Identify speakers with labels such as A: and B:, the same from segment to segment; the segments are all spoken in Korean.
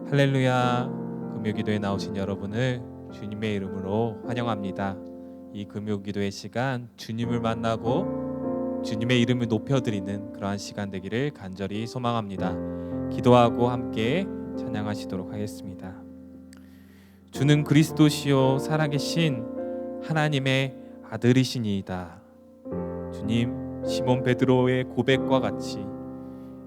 A: 할렐루야. 금요기도에 나오신 여러분을 주님의 이름으로 환영합니다. 이 금요기도의 시간, 주님을 만나고 주님의 이름을 높여드리는 그러한 시간 되기를 간절히 소망합니다. 기도하고 함께 찬양하시도록 하겠습니다. 주는 그리스도시요 살아계신 하나님의 아들이시니이다. 주님, 시몬 베드로의 고백과 같이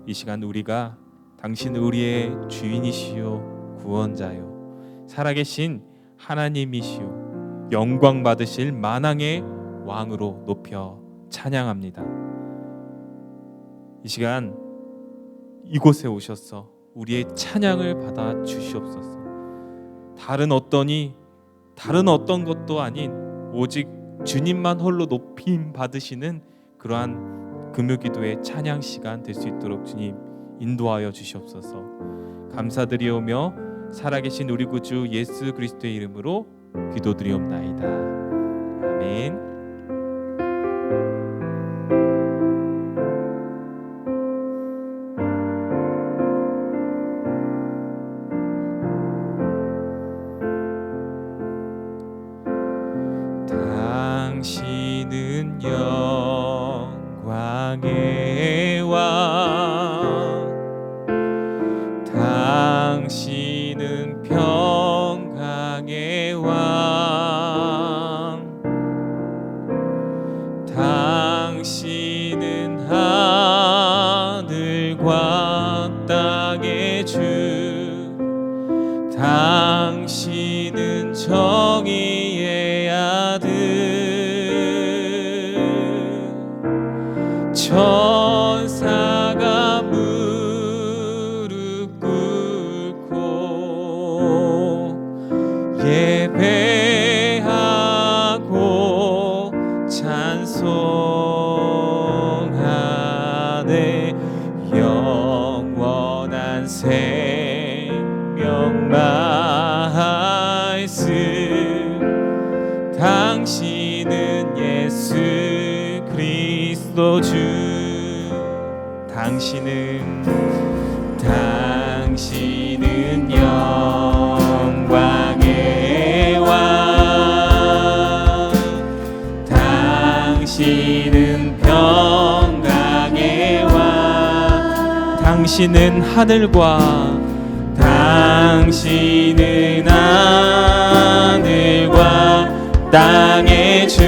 A: 이 시간 우리가 당신은 우리의 주인이시요 구원자요 살아계신 하나님이시요 영광 받으실 만왕의 왕으로 높여 찬양합니다. 이 시간 이곳에 오셔서 우리의 찬양을 받아 주시옵소서. 다른 어떤 것도 아닌 오직 주님만 홀로 높임 받으시는 그러한 금요기도의 찬양 시간 될 수 있도록 주님 인도하여 주시옵소서. 감사드리오며 살아계신 우리 구주 예수 그리스도의 이름으로 기도드리옵나이다. 아멘. 당신은 영광의 왕, 당신은 평강의 왕, 당신은 하늘과 땅의 주, 당신은 정의의 아들, 천사가 무릎 꿇고 예배하고 찬송하네. 영원한 생명 말씀, 당신은 예수 그리스도 주, 당신은 영광의 왕, 당신은 평강의 왕, 당신은 하늘과 땅의 주,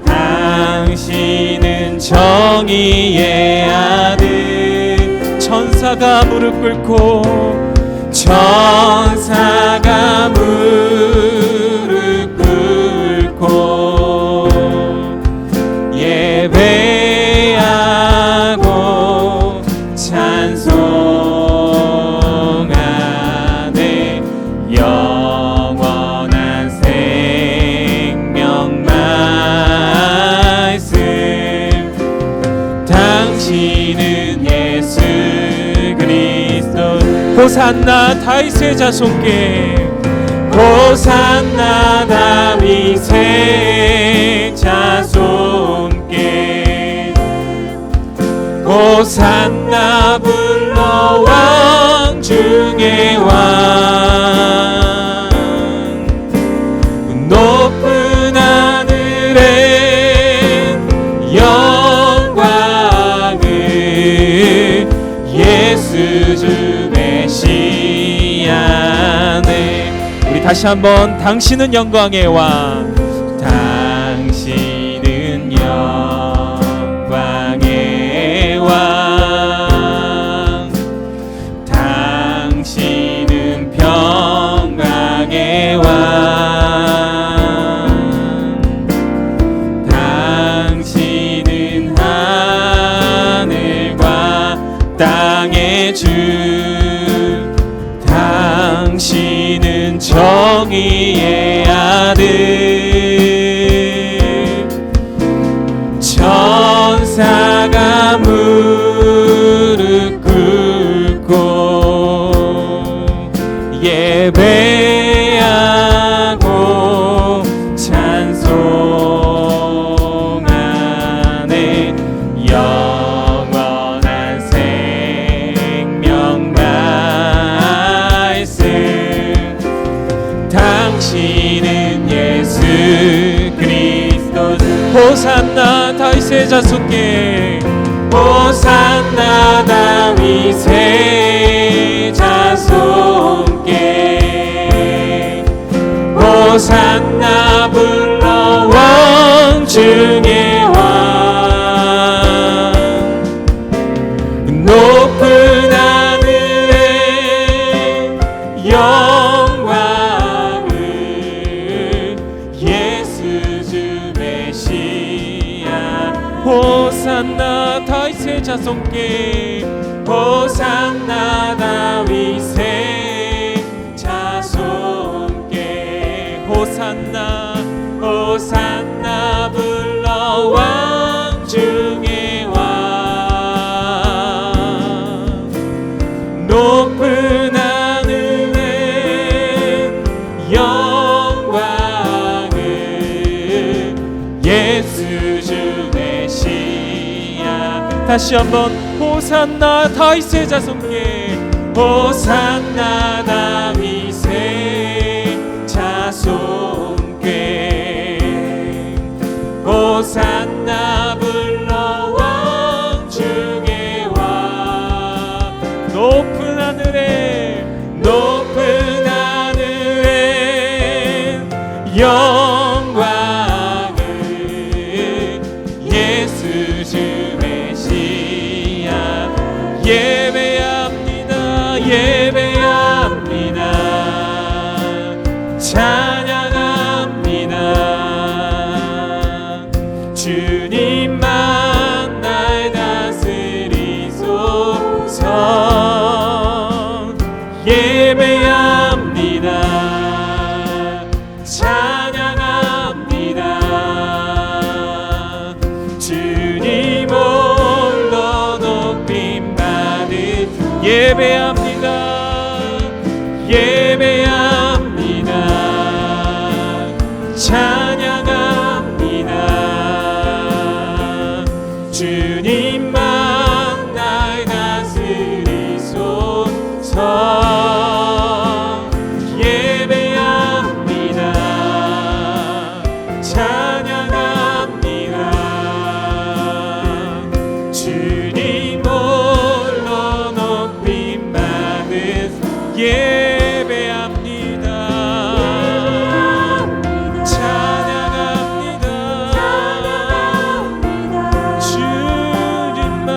A: 당신은 정의의 아들, 천사가 무릎 꿇고 예배하고 찬송하네. 영원한 생명 말씀, 당신은 예수 그리스도. 호산나 다윗의 자손께, 호산나 다윗의 자손께, 호산나 불러 왕 중의 왕, 높은 하늘에 영광을 예수 주 메시아네. 우리 다시 한번 당신은 영광의 왕, 당신은 영광의 왕, 당신은 평강의 왕, 당신은 하늘과 땅의 주, 당신은 정의의 아들, 천사가 무릎 꿇고 예배하고 찬송하네. 영원한 생명 말 다윗의 자손께 호산나 다윗의 자손께 호산나 불러 왕 중의 왕 높은 하늘에 영광을 예수 주 메시아 호산나 다윗의 자손께 호산나 다윗의 자손께 호산나 호산나 불러 왕 중의 왕 높은 하늘에 영광을 예수 주 메시아 다시 한번 호산나 다윗의 자손께 호산나 다윗의 자손께 호산나 불러 왕 중의 왕 높은 하늘에 영광을 예수 주 메시아 예배합니다 예배합니다 찬양합니다 주님만 날 다스리소서 예배합니다 찬양합니다 주님 홀로 높임 받으 예배합니다 예배합니다 찬양합니다 주님만 날 다스리소서 예배합니다 찬양합니다 주님 홀로 높임 받으소서 예배합니다 찬양합니다 주님만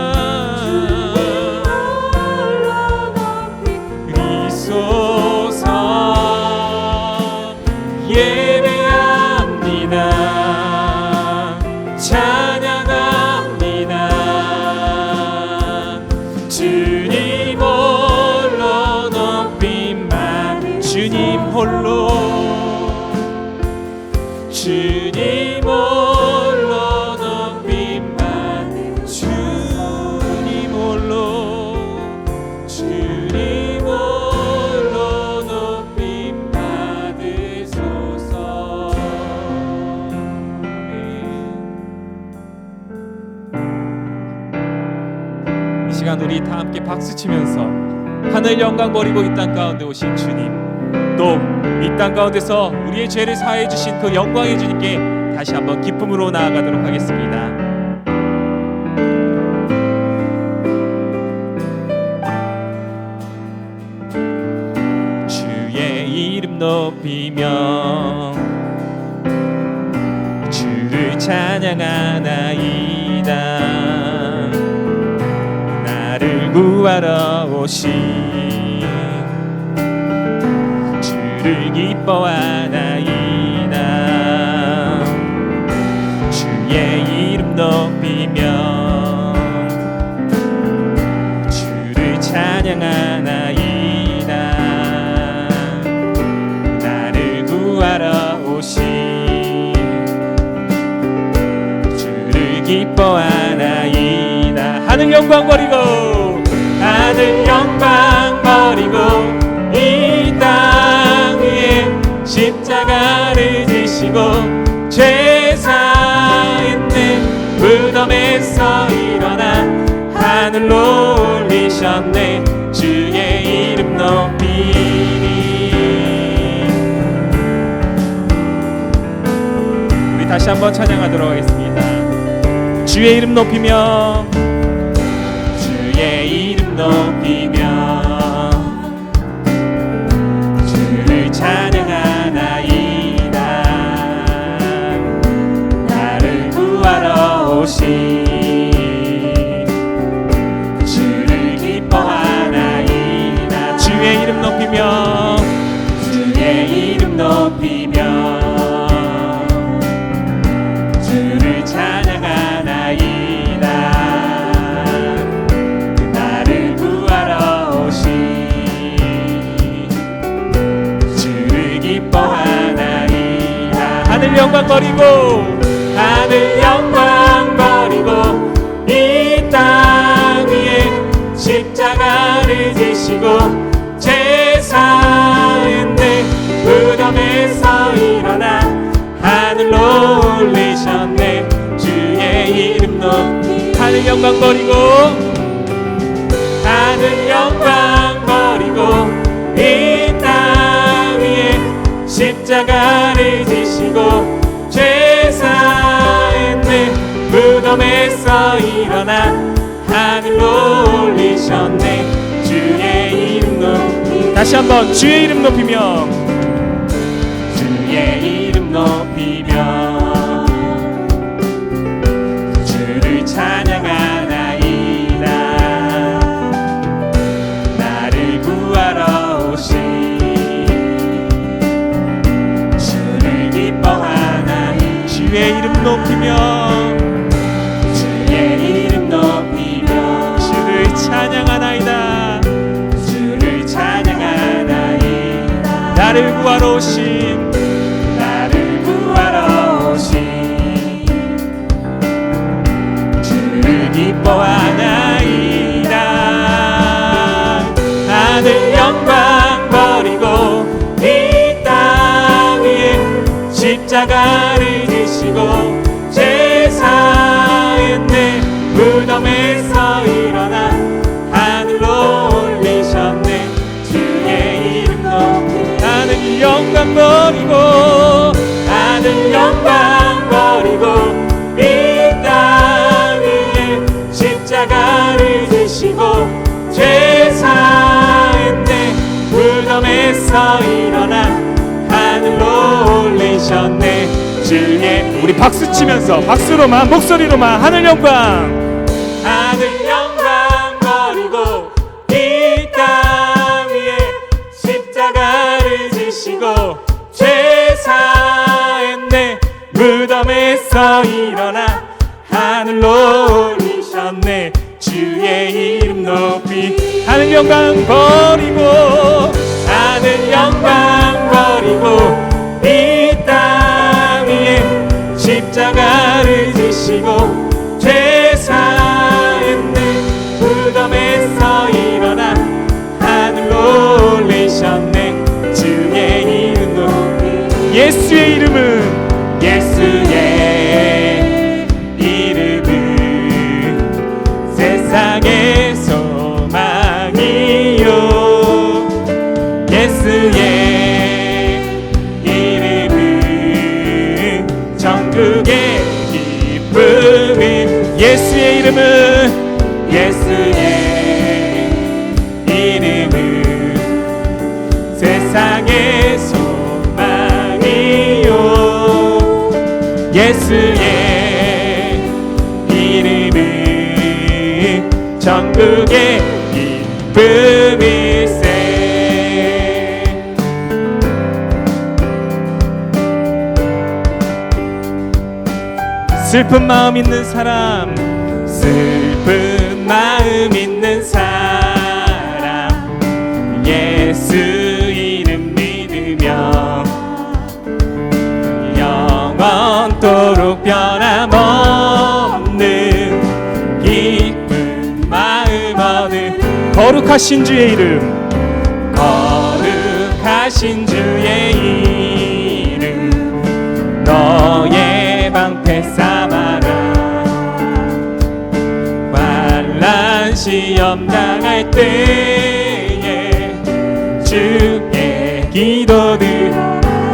A: 그리소서 예배합니다 찬양합니다 주님 홀로 높임 받으 주님 홀로 높임 받으 주님 홀로 높임 받으소서 이 시간 우리 다 함께 박수치면서 하늘 영광 버리고 이 땅 가운데 오신 주님 또 이 땅 가운데서 우리의 죄를 사해 주신 그 영광의 주님께 다시 한번 기쁨으로 나아가도록 하겠습니다. 주의 이름 높이며 주를 찬양하나이다 나를 구하러 오신 주를 기뻐하나이다 주의 이름 높이며 주를 찬양하나이다 나를 구하러 오신 주를 기뻐하나이다 하늘 영광 버리고 이 땅 위에 십자가를 지시고 죄사했네 무덤에서 일어나 하늘로 올리셨네 주의 이름 높이니 우리 다시 한번 찬양하도록 하겠습니다. 주의 이름 높이며 주의 이름 높이며 주를 찬양하나이다. 나를 구하러 오신 주를 기뻐하나이다. 주의 이름 높이며 주의 이름 높이며 주를 찬양하나이다. 나를 구하러 오신 주를 기뻐하나이다. 하늘 영광 버리고 하늘 영광 버리고 이 땅 위에 십자가를 지시고 제사했네. 무덤에서 일어나 하늘로 올리셨네. 주의 이름 높이 하늘 영광 버리고 하늘 영광 버리고 이 땅 위에 십자가를 지시고 제사했네. 무덤에서 일어나 하늘로 올리셨네. 주의 이름 높이 다시 한번 주의 이름 높이며 주의 이름 높이며 주를 찬양하나이다. 나를 구하러 오신 주를 기뻐하나이다. 주의 이름 높이며 주의 이름 높이며 주를 찬양하나이다. 주를 찬양하나이다. 나를 구하러 오신 나를 구하러 오신 주를 기뻐하나이다. 하늘 영광 버리고 이 땅 위에 십자가를 지시고 제사했네. 무덤에서 일어나 하늘로 올리셨네. 주의 이름 높이 하늘 영광 버리고 하늘 영광 버리고 이 땅 위에 십자가를 지시고 제사했네. 무덤에서 일어나 하늘로 올리셨네. 주의 우리 박수 치면서 박수로만 목소리로만 하늘 영광 하늘 영광 버리고 이 땅 위에 십자가를 지시고 제사했네. 무덤에서 일어나 하늘로 올리셨네. 주의 이름 높이 하늘 영광 버리고 하늘 영광 버리고 이 땅 위에 십자가를 지시고 제사했네. 무덤에서 일어나 하늘로 올리셨네. 주의 이름 높이 예수의 이름은 예수의 이름은 세상의 소망이요. 예수의 이름은 천국의 기쁨이 예수의 이름은 예수의 이름은 세상의 소망이요. 예수의 이름은 천국의 기쁨일세. 슬픈 마음 있는 사람 슬픈 마음 있는 사람 예수 이름 믿으며 영원토록 변함없는 기쁜 마음 얻는 거룩하신 주의 이름 거룩하신 주의 이름 너의 방패 삼아라. 환난 시험 당할 때에 주의 기도들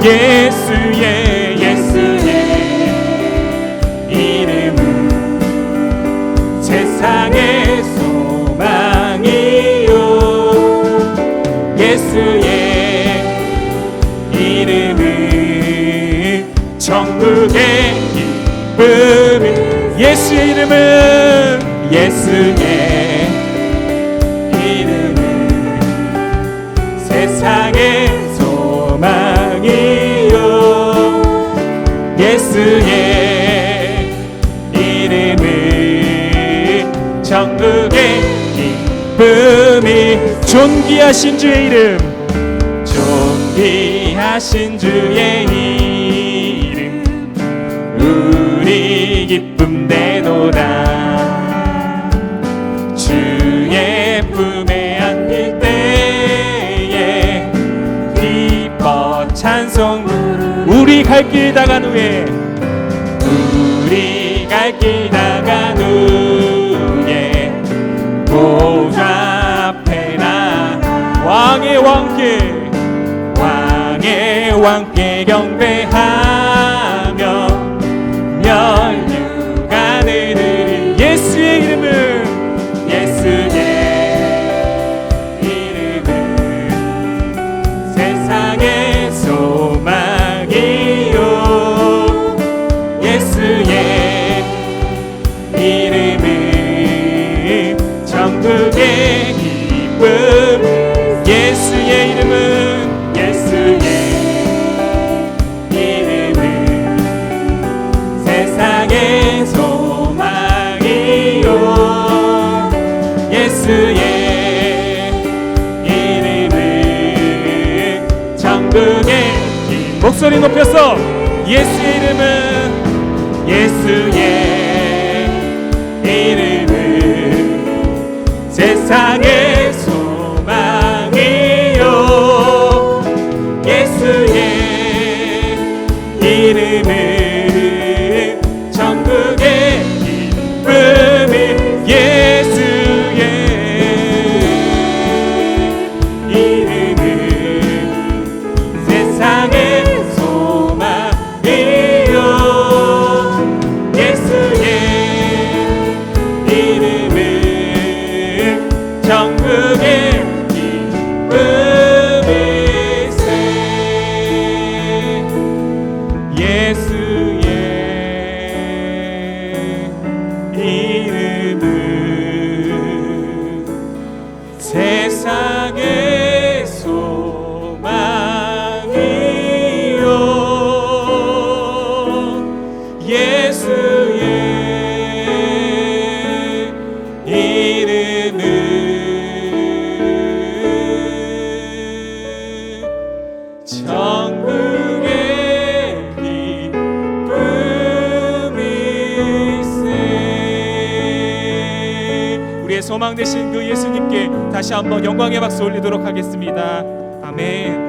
A: 예수의 이름은 예수의 이름은 천국의 기쁨이 예수의 이름은 예수의 이름은 세상의 소망이요 예수의 이름은 천국의 기쁨이 존귀하신 주의 이름 존귀하신 주의 이름 우리 기쁨 내도다 주의 품에 안길 때에 기뻐 찬송 우리 갈 길 다간 후에 우리 갈 길 다간 후에 보좌 앞에 나 왕의 왕께 경배하며 면류관을 드릴 예수의 이름은 세상의 소망이요 예수의 이름은 천국의 기쁨 예수의 이름은 세상의 소망이요 예수의 이름은 천국의 목소리 높여서 예수의 이름은 세상의 소망이요 예수의 이름은 천국의 기쁨이 예수의 이름은 세상의 소망이요 예수의 이름은 천국의 기쁨일세 예수의 이름은 세상의 소망이요 예수의 이름은 천국의 우리의 소망 되신 그 예수님께 다시 한번 영광의 박수 올리도록 하겠습니다. 아멘.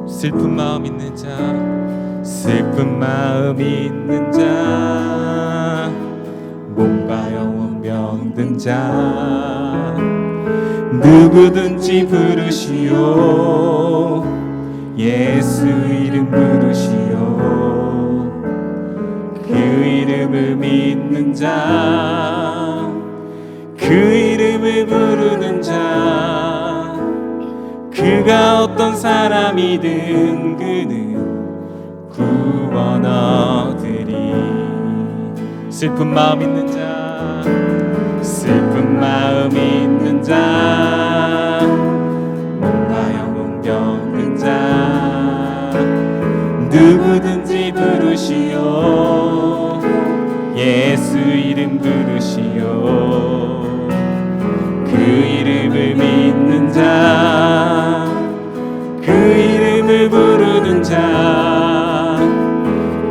A: 슬픈 마음 있는 자 슬픈 마음 있는 자 몸과 영혼 병든 자 누구든지 부르시오 예수 이름 부르시오 그 이름을 믿는 자 그 이름을 부르는 자 그가 어떤 사람이든 그는 구원 얻으리 슬픈 마음 있는 자 슬픈 마음 있는 자 몸과 영혼 병든 자 누구든지 부르시오 예수 이름 부르시오 그 이름을 믿는 자 그 이름을 부르는 자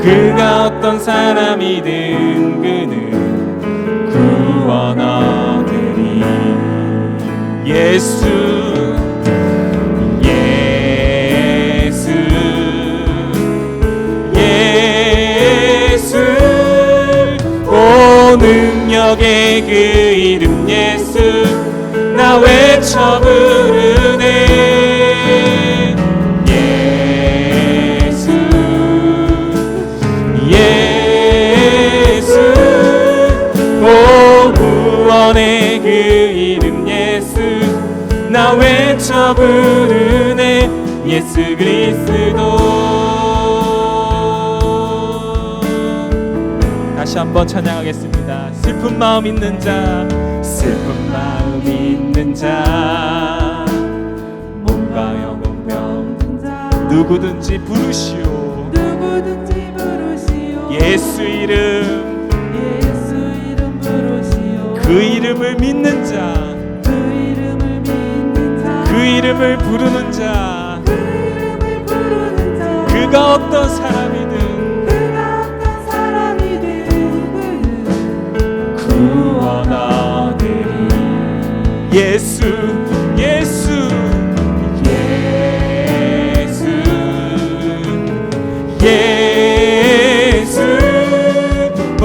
A: 그가 어떤 사람이든 그는 구원 얻으리 예수 예수 예수 오 능력의 그 이름 예수 나 왜 외쳐 부르네. 예수 예수 오 구원의 그 이름 예수 나 외쳐 부르네. 예수 그리스도. 다시 한번 찬양하겠습니다. 슬픈 마음 있는 자 슬픈 마음 있는 자 몸과 영혼 병든 자 누구든지 부르시오.
B: 누구든지 부르시오.
A: 예수 이름
B: 부르시오.
A: 그 이름을 믿는 자
B: 그 이름을 믿는 자
A: 그 이름을 부르는 자
B: 그 이름을 부르는 자
A: 그가 어떤 사람이든
B: 그가 어떤 사람이든
A: 구원하되리. 예수 예수 예수 예수 오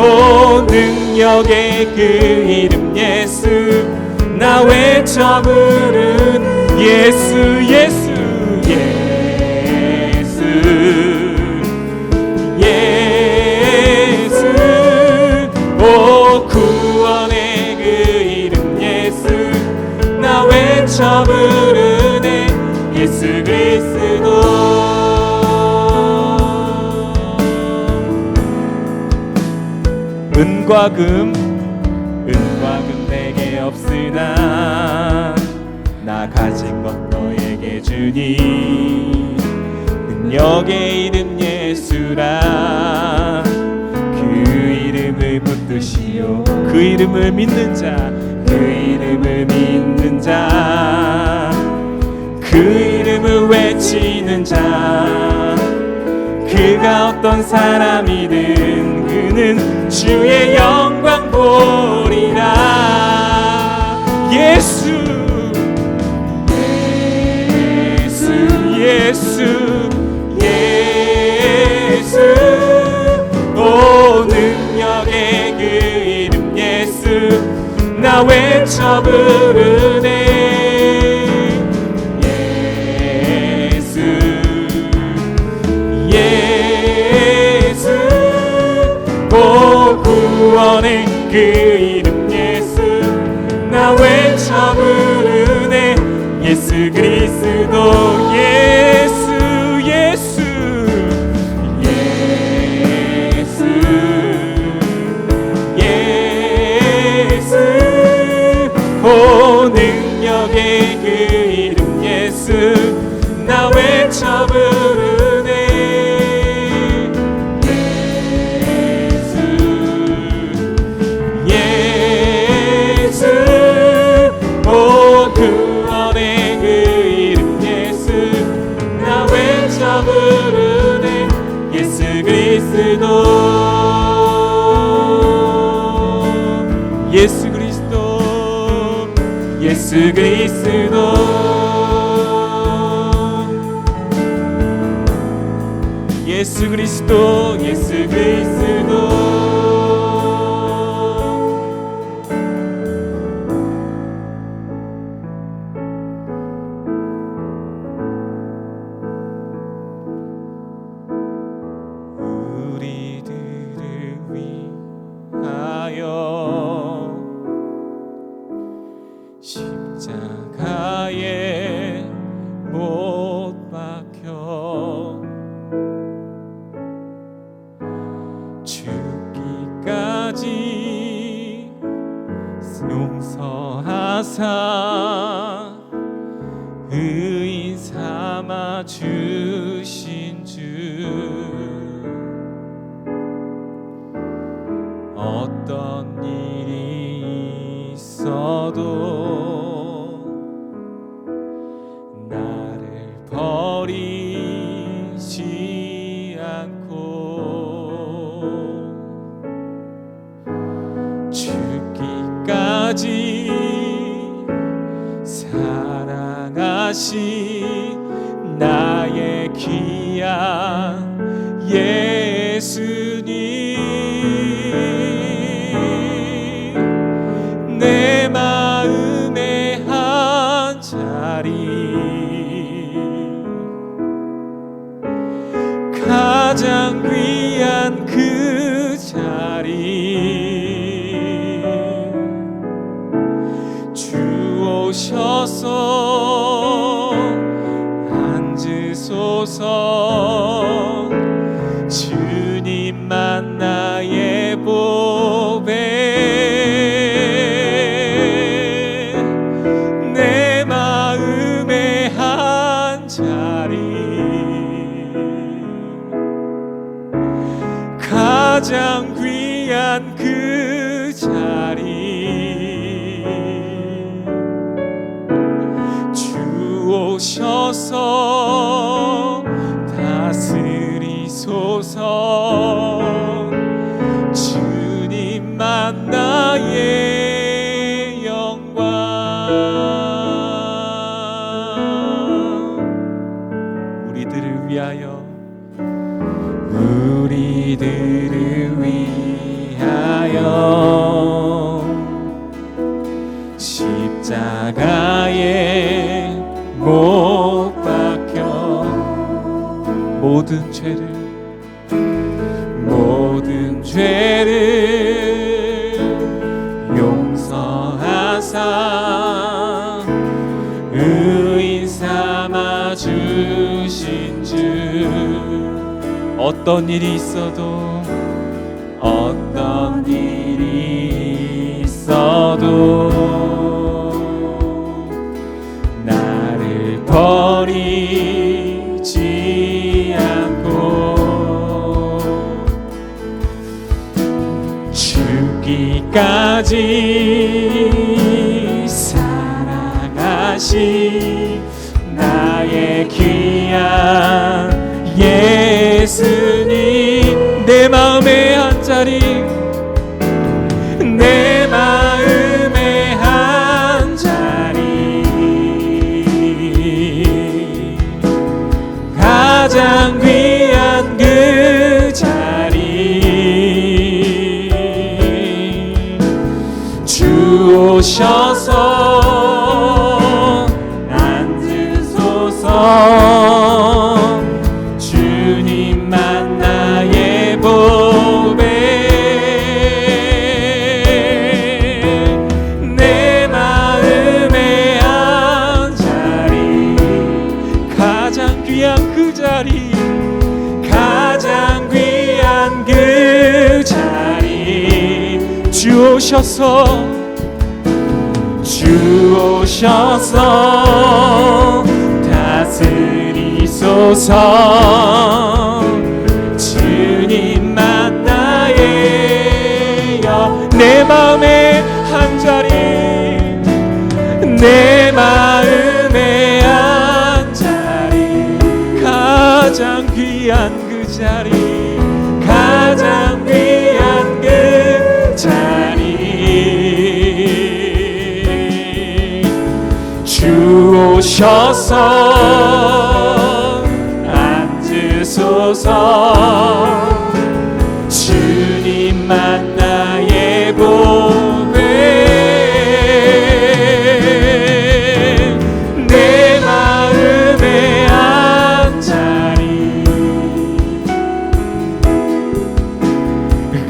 A: 능력의 그 이름 예수 나 외쳐 부르는 예수 예수 예수 예수 오 구원의 그 이름 예수 나 외쳐 부르네. 예수 그리스도. 은과 금 내게 없으나 나 가진 것 너에게 주니. 능력의 이름 예수라 그 이름을 붙드시오. 그 이름을 믿는 자 그 이름을 믿는 자 그 이름을 외치는 자 그가 어떤 사람이든 그는 주의 영광 보리라. 예수 예수 예수 예수 오 능력의 그 이름 예수 나 외쳐 부르네. 예수 예수 오 구원의 그 이름 예수 나 외쳐 부르네. 예수 그리스도. 예수 예수 예수 예수 오 능력의 그 이름 예수 나 외쳐 부르네. 예수 예수 오 구원의 그 이름 예수 나 외쳐 부르네. 예수 그리스도. 예수 그리스도 예수 그리스도 예수 그리스도 예수 그리스도. 우리들을 위하여 십자가에 못 박혀 죽기까지 용서하사 의인 삼아 주신 주 어떤 일이 있어도 나를 버리지 않고 죽기까지 사랑하신 나의 귀한 예수님 내 마음에 한 가장 귀한 그 자리 주 오셔서 앉으소서 주님만 나의 보배 내 마음의 한 자리 가장 귀한 그 자리 주 오셔서 다스리소서 주님만 나의 영광 우리들을 위하여 십자가에 못 박혀 모든 죄를 용서하사 의인 삼아 주신 주 어떤 일이 있어도 나를 버리지 않고 죽기까지 살아가신 나의 귀한 예수님 내 마음의 한 자리 내 마음의 한 자리 가장 귀한 그 자리 주 오셔서 앉으소서 주님만 나의 보배 내 마음의 한 자리 가장 귀한 그 자리 가장 귀한 그 자리 주 오셔서 다스리소서 주님만 나의 내 마음의 한 자리 내 마음의 한 자리 가장 귀한 그 자리 가장 귀한 그 자리 주 오셔서 앉으소서 주님만 나의 보배 내 마음의 한 자리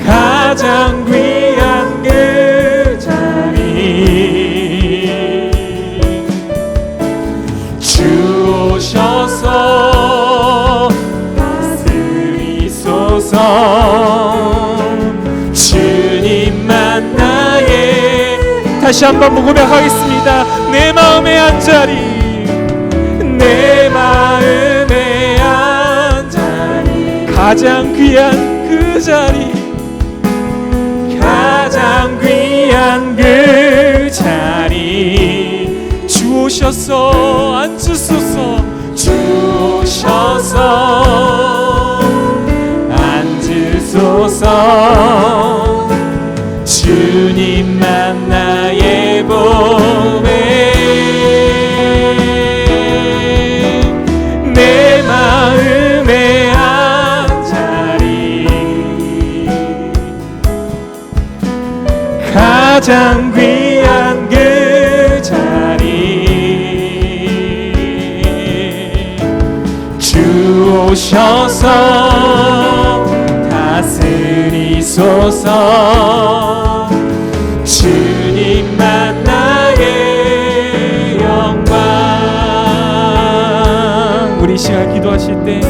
A: 가장 귀한 그 자리 주 오셔서 다스리소서 주님만 나의 다시 한번 고백하겠습니다. 내 마음의 한 자리 내 마음의 한 자리 가장 귀한 그 자리 가장 귀한 그 자리 주 오셔서 앉으소서 주 오셔서 앉으소서 주님만 나의 보배 내 마음의 한 자리 가장 귀한 그 자리 오셔서 다스리소서. 주님만 나의 영광. 우리 이 시간 기도하실 때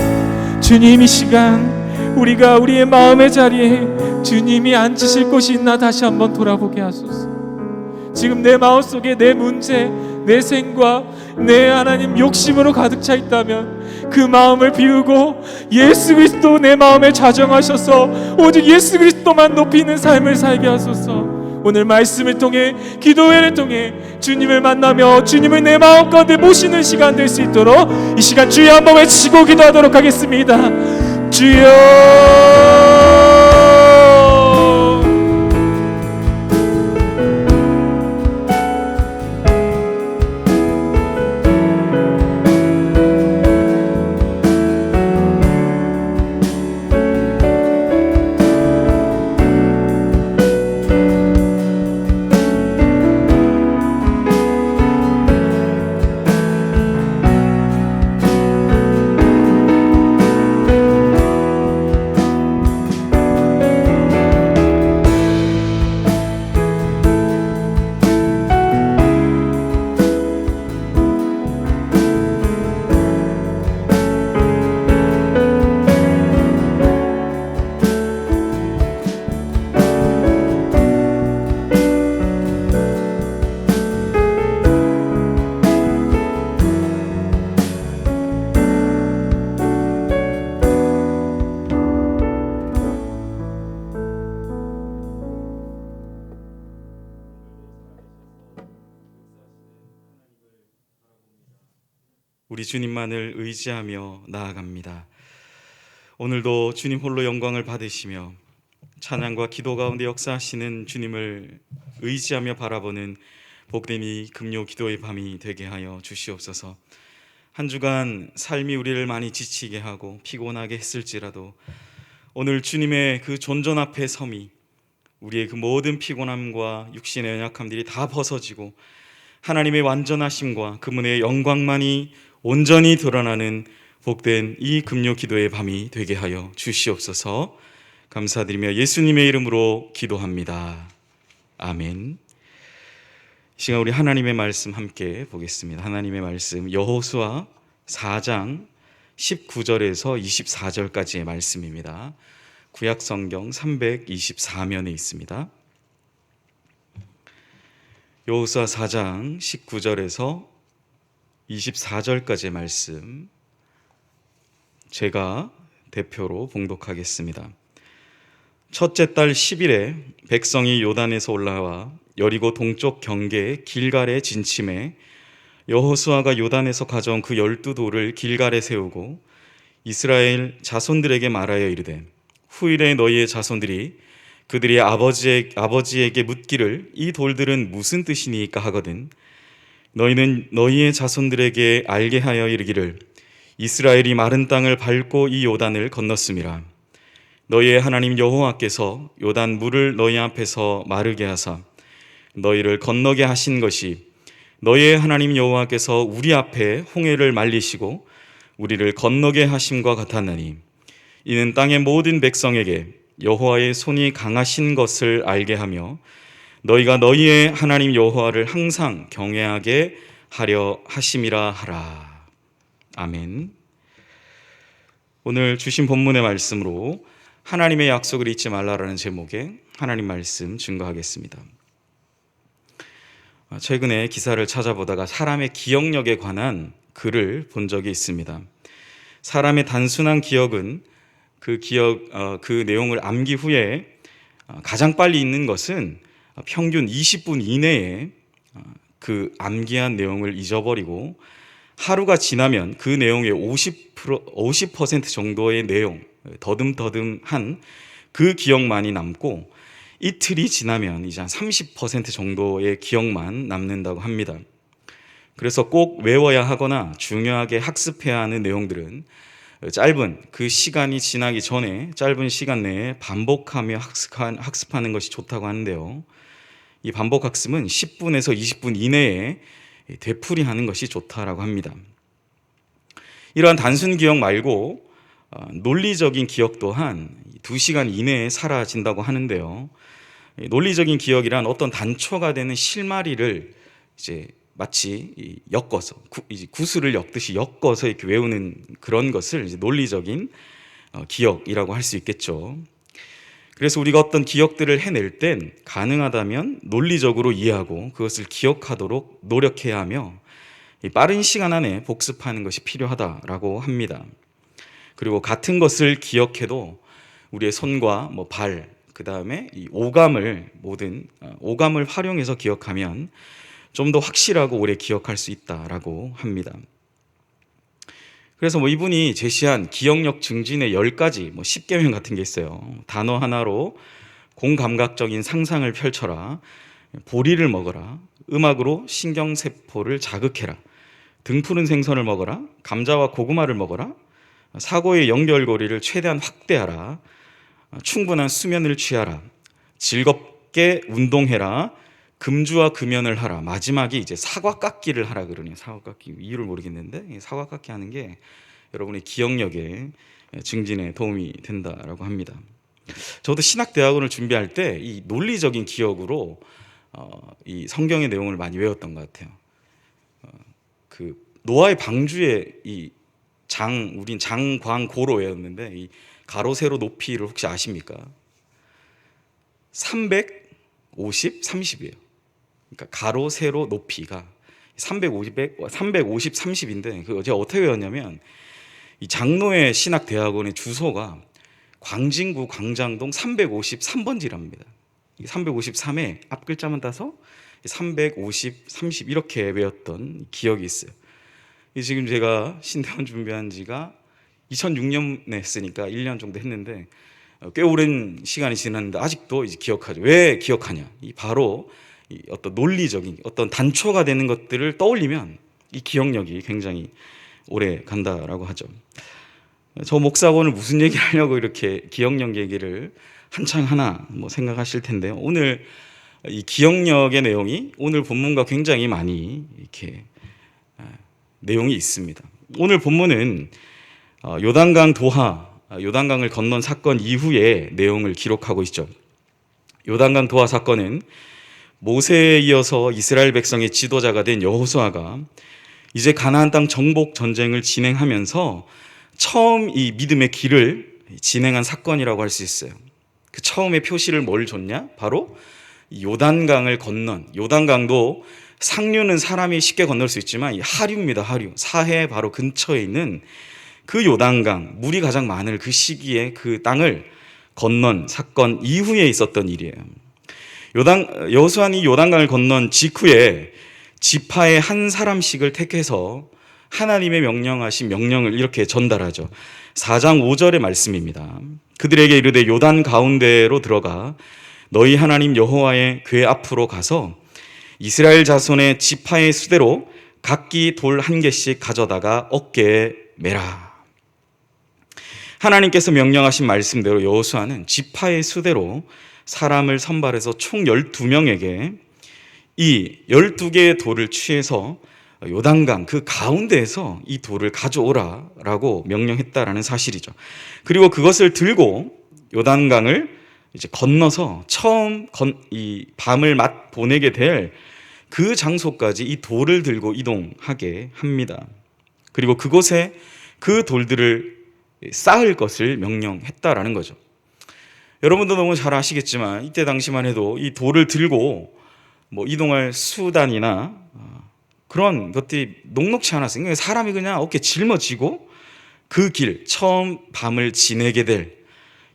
A: 주님, 이 시간 우리가 우리의 마음의 자리에 주님이 앉으실 곳이 있나 다시 한번 돌아보게 하소서. 지금 내 마음속에 내 문제, 내 생과 내 하나님 욕심으로 가득 차 있다면 그 마음을 비우고 예수 그리스도 내 마음에 좌정하셔서 오직 예수 그리스도만 높이는 삶을 살게 하소서. 오늘 말씀을 통해, 기도회를 통해 주님을 만나며 주님을 내 마음 가운데 모시는 시간 될 수 있도록 이 시간 주여 한번 외치고 기도하도록 하겠습니다. 주여.
C: 우리 주님만을 의지하며 나아갑니다. 오늘도 주님 홀로 영광을 받으시며 찬양과 기도 가운데 역사하시는 주님을 의지하며 바라보는 복된 이 금요 기도의 밤이 되게 하여 주시옵소서. 한 주간 삶이 우리를 많이 지치게 하고 피곤하게 했을지라도 오늘 주님의 그 존전 앞에 섬이 우리의 그 모든 피곤함과 육신의 연약함들이 다 벗어지고 하나님의 완전하심과 그분의 영광만이 온전히 드러나는 복된 이 금요 기도의 밤이 되게 하여 주시옵소서. 감사드리며 예수님의 이름으로 기도합니다. 아멘. 이 시간 우리 하나님의 말씀 함께 보겠습니다. 하나님의 말씀 여호수아 4장 19절에서 24절까지의 말씀입니다. 구약성경 324면에 있습니다. 여호수아 4장 19절에서 24절까지의 말씀 제가 대표로 봉독하겠습니다. 첫째 달 10일에 백성이 요단에서 올라와 여리고 동쪽 경계 길갈에 진침해 여호수아가 요단에서 가져온 그 12돌을 길갈에 세우고 이스라엘 자손들에게 말하여 이르되 후일에 너희의 자손들이 그들이 아버지에게 묻기를 이 돌들은 무슨 뜻이니까 하거든 너희는 너희의 자손들에게 알게 하여 이르기를 이스라엘이 마른 땅을 밟고 이 요단을 건넜음이라. 너희의 하나님 여호와께서 요단 물을 너희 앞에서 마르게 하사 너희를 건너게 하신 것이 너희의 하나님 여호와께서 우리 앞에 홍해를 말리시고 우리를 건너게 하심과 같았나니 이는 땅의 모든 백성에게 여호와의 손이 강하신 것을 알게 하며 너희가 너희의 하나님 여호와를 항상 경외하게 하려 하심이라 하라. 아멘. 오늘 주신 본문의 말씀으로 하나님의 약속을 잊지 말라라는 제목의 하나님 말씀 증거하겠습니다. 최근에 기사를 찾아보다가 사람의 기억력에 관한 글을 본 적이 있습니다. 사람의 단순한 기억은 그 내용을 암기 후에 가장 빨리 잊는 것은 평균 20분 이내에 그 암기한 내용을 잊어버리고 하루가 지나면 그 내용의 50% 정도의 내용, 더듬더듬한 그 기억만이 남고 이틀이 지나면 이제 한 30% 정도의 기억만 남는다고 합니다. 그래서 꼭 외워야 하거나 중요하게 학습해야 하는 내용들은 짧은 그 시간이 지나기 전에 짧은 시간 내에 반복하며 학습하는 것이 좋다고 하는데요. 이 반복 학습은 10분에서 20분 이내에 되풀이하는 것이 좋다라고 합니다. 이러한 단순 기억 말고 논리적인 기억 또한 2시간 이내에 사라진다고 하는데요. 논리적인 기억이란 어떤 단초가 되는 실마리를 이제 마치 엮어서 구슬을 엮듯이 엮어서 이렇게 외우는 그런 것을 이제 논리적인 기억이라고 할 수 있겠죠. 그래서 우리가 어떤 기억들을 해낼 땐 가능하다면 논리적으로 이해하고 그것을 기억하도록 노력해야 하며 빠른 시간 안에 복습하는 것이 필요하다라고 합니다. 그리고 같은 것을 기억해도 우리의 손과 발, 그 다음에 이 오감을 오감을 활용해서 기억하면 좀 더 확실하고 오래 기억할 수 있다라고 합니다. 그래서 이분이 제시한 기억력 증진의 10가지 10계명 같은 게 있어요. 단어 하나로 공감각적인 상상을 펼쳐라, 보리를 먹어라, 음악으로 신경세포를 자극해라, 등 푸른 생선을 먹어라, 감자와 고구마를 먹어라, 사고의 연결고리를 최대한 확대하라, 충분한 수면을 취하라, 즐겁게 운동해라, 금주와 금연을 하라. 마지막이 이제 사과 깎기를 하라 그러네요. 사과 깎기 이유를 모르겠는데 사과 깎기 하는 게 여러분의 기억력에 증진에 도움이 된다라고 합니다. 저도 신학대학원을 준비할 때 이 논리적인 기억으로 이 성경의 내용을 많이 외웠던 것 같아요. 그 노아의 방주에 우린 장광고로 외웠는데 이 가로 세로 높이를 혹시 아십니까? 350, 30이에요. 그러니까 가로 세로 높이가 350, 30인데 그거 제가 어떻게 외웠냐면 이 장로의 신학대학원의 주소가 광진구 광장동 353번지랍니다. 353에 앞 글자만 따서 350, 30 이렇게 외웠던 기억이 있어요. 지금 제가 신대원 준비한 지가 2006년에 했으니까 1년 정도 했는데 꽤 오랜 시간이 지났는데 아직도 이제 기억하죠. 왜 기억하냐? 바로 어떤 논리적인 어떤 단초가 되는 것들을 떠올리면 이 기억력이 굉장히 오래 간다라고 하죠. 저 목사가 오늘 무슨 얘기를 하려고 이렇게 기억력 얘기를 한창 하나 생각하실 텐데요. 오늘 이 기억력의 내용이 오늘 본문과 굉장히 많이 이렇게 내용이 있습니다. 오늘 본문은 요단강을 건넌 사건 이후의 내용을 기록하고 있죠. 요단강 도하 사건은 모세에 이어서 이스라엘 백성의 지도자가 된 여호수아가 이제 가나안 땅 정복 전쟁을 진행하면서 처음 이 믿음의 길을 진행한 사건이라고 할 수 있어요. 그 처음의 표시를 뭘 줬냐? 바로 요단강을 건넌, 요단강도 상류는 사람이 쉽게 건널 수 있지만 이 하류입니다. 하류. 사해 바로 근처에 있는 그 요단강, 물이 가장 많을 그 시기에 그 땅을 건넌 사건 이후에 있었던 일이에요. 여호수아는 요단강을 건넌 직후에 지파의 한 사람씩을 택해서 하나님의 명령하신 명령을 이렇게 전달하죠. 4장 5절의 말씀입니다. 그들에게 이르되 요단 가운데로 들어가 너희 하나님 여호와의 궤 앞으로 가서 이스라엘 자손의 지파의 수대로 각기 돌 한 개씩 가져다가 어깨에 매라. 하나님께서 명령하신 말씀대로 여호수아는 지파의 수대로 사람을 선발해서 총 12명에게 이 12개의 돌을 취해서 요단강 그 가운데에서 이 돌을 가져오라라고 명령했다라는 사실이죠. 그리고 그것을 들고 요단강을 이제 건너서 처음 이 밤을 보내게 될 그 장소까지 이 돌을 들고 이동하게 합니다. 그리고 그곳에 그 돌들을 쌓을 것을 명령했다라는 거죠. 여러분도 너무 잘 아시겠지만 이때 당시만 해도 이 돌을 들고 이동할 수단이나 그런 것들이 녹록치 않았어요. 사람이 그냥 어깨 짊어지고 그 길, 처음 밤을 지내게 될,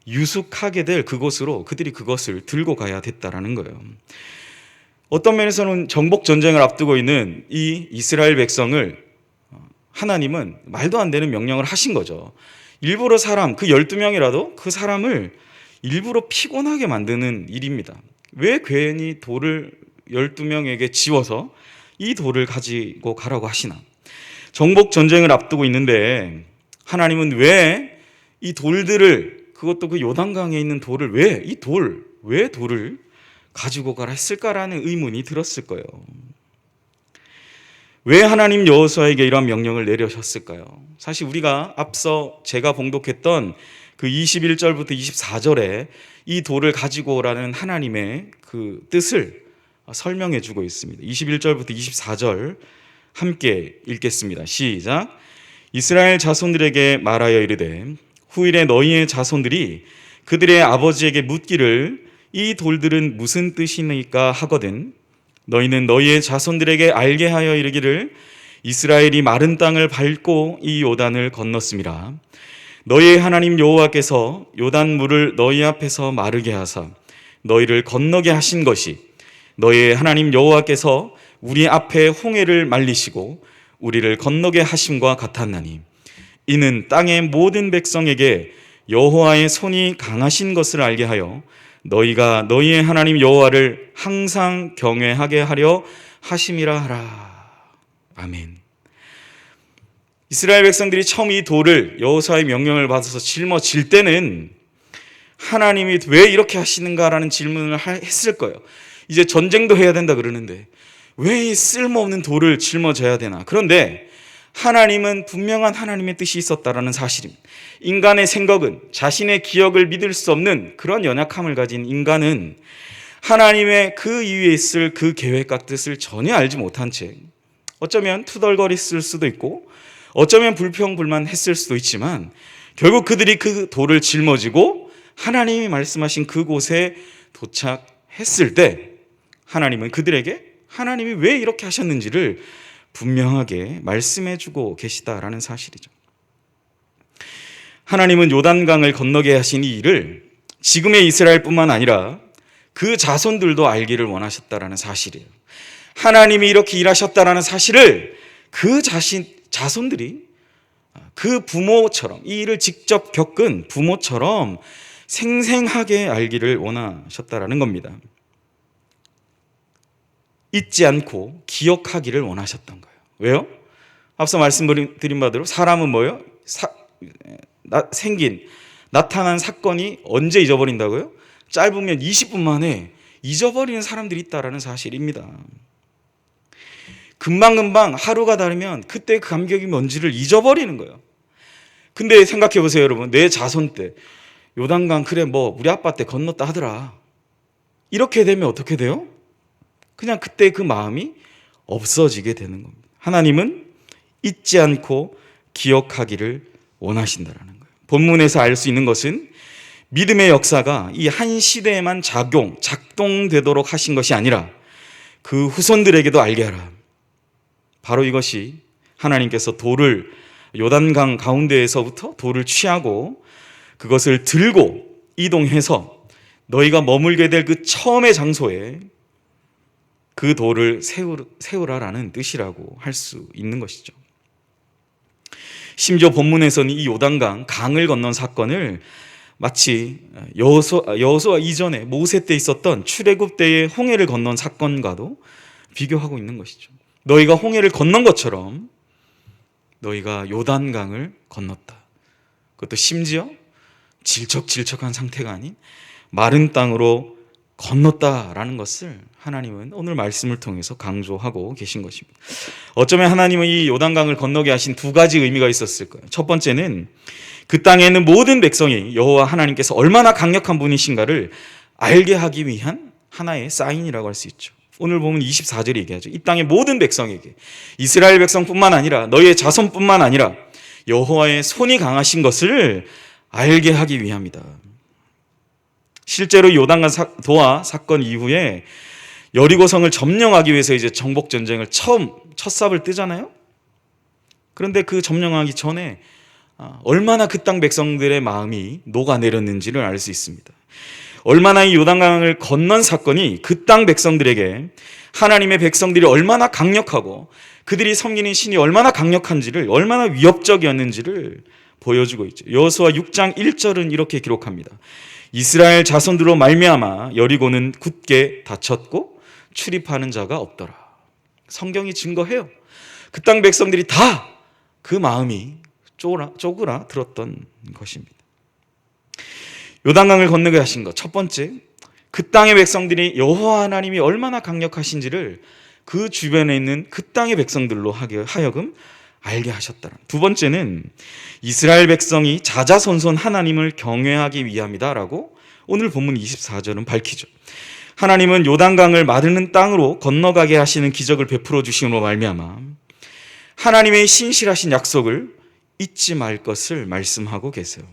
C: 유숙하게 될 그곳으로 그들이 그것을 들고 가야 됐다라는 거예요. 어떤 면에서는 정복 전쟁을 앞두고 있는 이 이스라엘 백성을 하나님은 말도 안 되는 명령을 하신 거죠. 일부러 그 12명이라도 그 사람을 일부러 피곤하게 만드는 일입니다. 왜 괜히 돌을 12명에게 지워서 이 돌을 가지고 가라고 하시나? 정복 전쟁을 앞두고 있는데 하나님은 왜 이 돌들을, 그것도 그 요단강에 있는 돌을 왜 돌을 가지고 가라 했을까라는 의문이 들었을 거예요. 왜 하나님 여호수아에게 이러한 명령을 내려셨을까요? 사실 우리가 앞서 제가 봉독했던 그 21절부터 24절에 이 돌을 가지고 오라는 하나님의 그 뜻을 설명해 주고 있습니다. 21절부터 24절 함께 읽겠습니다. 시작. 이스라엘 자손들에게 말하여 이르되 후일에 너희의 자손들이 그들의 아버지에게 묻기를 이 돌들은 무슨 뜻이니까 하거든 너희는 너희의 자손들에게 알게 하여 이르기를 이스라엘이 마른 땅을 밟고 이 요단을 건넜음이라. 너희의 하나님 여호와께서 요단 물을 너희 앞에서 마르게 하사 너희를 건너게 하신 것이 너희의 하나님 여호와께서 우리 앞에 홍해를 말리시고 우리를 건너게 하심과 같았나니 이는 땅의 모든 백성에게 여호와의 손이 강하신 것을 알게 하여 너희가 너희의 하나님 여호와를 항상 경외하게 하려 하심이라 하라. 아멘. 이스라엘 백성들이 처음 이 돌을 여호수아의 명령을 받아서 짊어질 때는 하나님이 왜 이렇게 하시는가라는 질문을 했을 거예요. 이제 전쟁도 해야 된다 그러는데 왜 이 쓸모없는 돌을 짊어져야 되나. 그런데 하나님은 분명한 하나님의 뜻이 있었다라는 사실입니다. 인간의 생각은 자신의 기억을 믿을 수 없는 그런 연약함을 가진 인간은 하나님의 그 이후에 있을 그 계획과 뜻을 전혀 알지 못한 채 어쩌면 투덜거렸을 수도 있고 어쩌면 불평불만했을 수도 있지만 결국 그들이 그 돌을 짊어지고 하나님이 말씀하신 그곳에 도착했을 때 하나님은 그들에게 하나님이 왜 이렇게 하셨는지를 분명하게 말씀해주고 계시다라는 사실이죠. 하나님은 요단강을 건너게 하신 이 일을 지금의 이스라엘뿐만 아니라 그 자손들도 알기를 원하셨다라는 사실이에요. 하나님이 이렇게 일하셨다라는 사실을 그 자손들이 그 부모처럼 이 일을 직접 겪은 부모처럼 생생하게 알기를 원하셨다라는 겁니다. 잊지 않고 기억하기를 원하셨던 거예요. 왜요? 앞서 말씀드린 바대로 사람은 뭐예요? 나타난 사건이 언제 잊어버린다고요? 짧으면 20분 만에 잊어버리는 사람들이 있다는 사실입니다. 금방금방 하루가 다르면 그때 그 감격이 뭔지를 잊어버리는 거예요. 근데 생각해 보세요, 여러분. 내 자손 때 요단강 그래 뭐 우리 아빠 때 건넜다 하더라. 이렇게 되면 어떻게 돼요? 그냥 그때 그 마음이 없어지게 되는 겁니다. 하나님은 잊지 않고 기억하기를 원하신다라는 거예요. 본문에서 알 수 있는 것은 믿음의 역사가 이 한 시대에만 작동되도록 하신 것이 아니라 그 후손들에게도 알게 하라. 바로 이것이 하나님께서 돌을 요단강 가운데에서부터 돌을 취하고 그것을 들고 이동해서 너희가 머물게 될 그 처음의 장소에 그 돌을 세우라라는 뜻이라고 할 수 있는 것이죠. 심지어 본문에서는 이 요단강 강을 건넌 사건을 마치 여호수아 이전에 모세 때 있었던 출애굽 때의 홍해를 건넌 사건과도 비교하고 있는 것이죠. 너희가 홍해를 건넌 것처럼 너희가 요단강을 건넜다. 그것도 심지어 질척질척한 상태가 아닌 마른 땅으로 건넜다라는 것을 하나님은 오늘 말씀을 통해서 강조하고 계신 것입니다. 어쩌면 하나님은 이 요단강을 건너게 하신 두 가지 의미가 있었을 거예요. 첫 번째는 그 땅에 있는 모든 백성이 여호와 하나님께서 얼마나 강력한 분이신가를 알게 하기 위한 하나의 사인이라고 할 수 있죠. 오늘 보면 24절에 얘기하죠. 이 땅의 모든 백성에게 이스라엘 백성뿐만 아니라 너희의 자손뿐만 아니라 여호와의 손이 강하신 것을 알게 하기 위함이다. 실제로 요단강 도하 사건 이후에 여리고성을 점령하기 위해서 이제 정복 전쟁을 처음 첫삽을 뜨잖아요. 그런데 그 점령하기 전에 얼마나 그 땅 백성들의 마음이 녹아내렸는지를 알 수 있습니다. 얼마나 이 요단강을 건넌 사건이 그 땅 백성들에게 하나님의 백성들이 얼마나 강력하고 그들이 섬기는 신이 얼마나 강력한지를, 얼마나 위협적이었는지를 보여주고 있죠. 여호수아 6장 1절은 이렇게 기록합니다. 이스라엘 자손들로 말미암아 여리고는 굳게 닫혔고 출입하는 자가 없더라. 성경이 증거해요. 그 땅 백성들이 다 그 마음이 쪼그라들었던 것입니다. 요단강을 건너게 하신 것, 첫 번째, 그 땅의 백성들이 여호와 하나님이 얼마나 강력하신지를 그 주변에 있는 그 땅의 백성들로 하여금 알게 하셨다는. 두 번째는 이스라엘 백성이 자자손손 하나님을 경외하기 위함이다라고 오늘 본문 24절은 밝히죠. 하나님은 요단강을 마르는 땅으로 건너가게 하시는 기적을 베풀어 주심으로 말미암아 하나님의 신실하신 약속을 잊지 말 것을 말씀하고 계세요.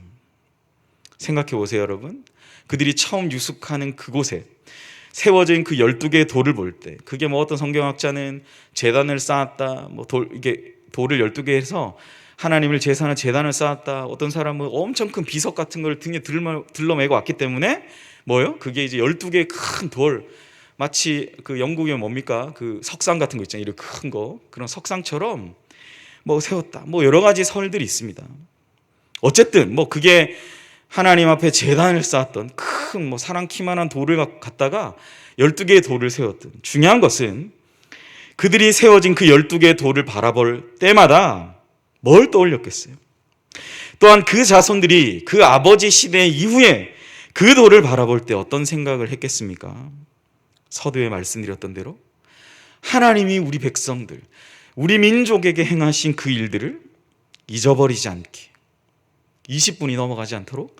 C: 생각해 보세요, 여러분. 그들이 처음 유숙하는 그곳에 세워진 그 12개의 돌을 볼 때, 그게 뭐 어떤 성경학자는 제단을 쌓았다, 이게 돌을 12개 해서 하나님을 제사하는 제단을 쌓았다, 어떤 사람은 엄청 큰 비석 같은 걸 등에 들러매고 왔기 때문에 뭐요? 그게 이제 12개의 큰 돌, 마치 그 영국에 뭡니까? 그 석상 같은 거 있잖아요. 이렇게 큰 거. 그런 석상처럼 뭐 세웠다. 뭐 여러 가지 설들이 있습니다. 어쨌든 뭐 그게 하나님 앞에 제단을 쌓았던 큰 뭐 사람 키만한 돌을 갖다가 12개의 돌을 세웠던. 중요한 것은 그들이 세워진 그 12개의 돌을 바라볼 때마다 뭘 떠올렸겠어요? 또한 그 자손들이 그 아버지 시대 이후에 그 돌을 바라볼 때 어떤 생각을 했겠습니까? 서두에 말씀드렸던 대로 하나님이 우리 백성들, 우리 민족에게 행하신 그 일들을 잊어버리지 않게 20분이 넘어가지 않도록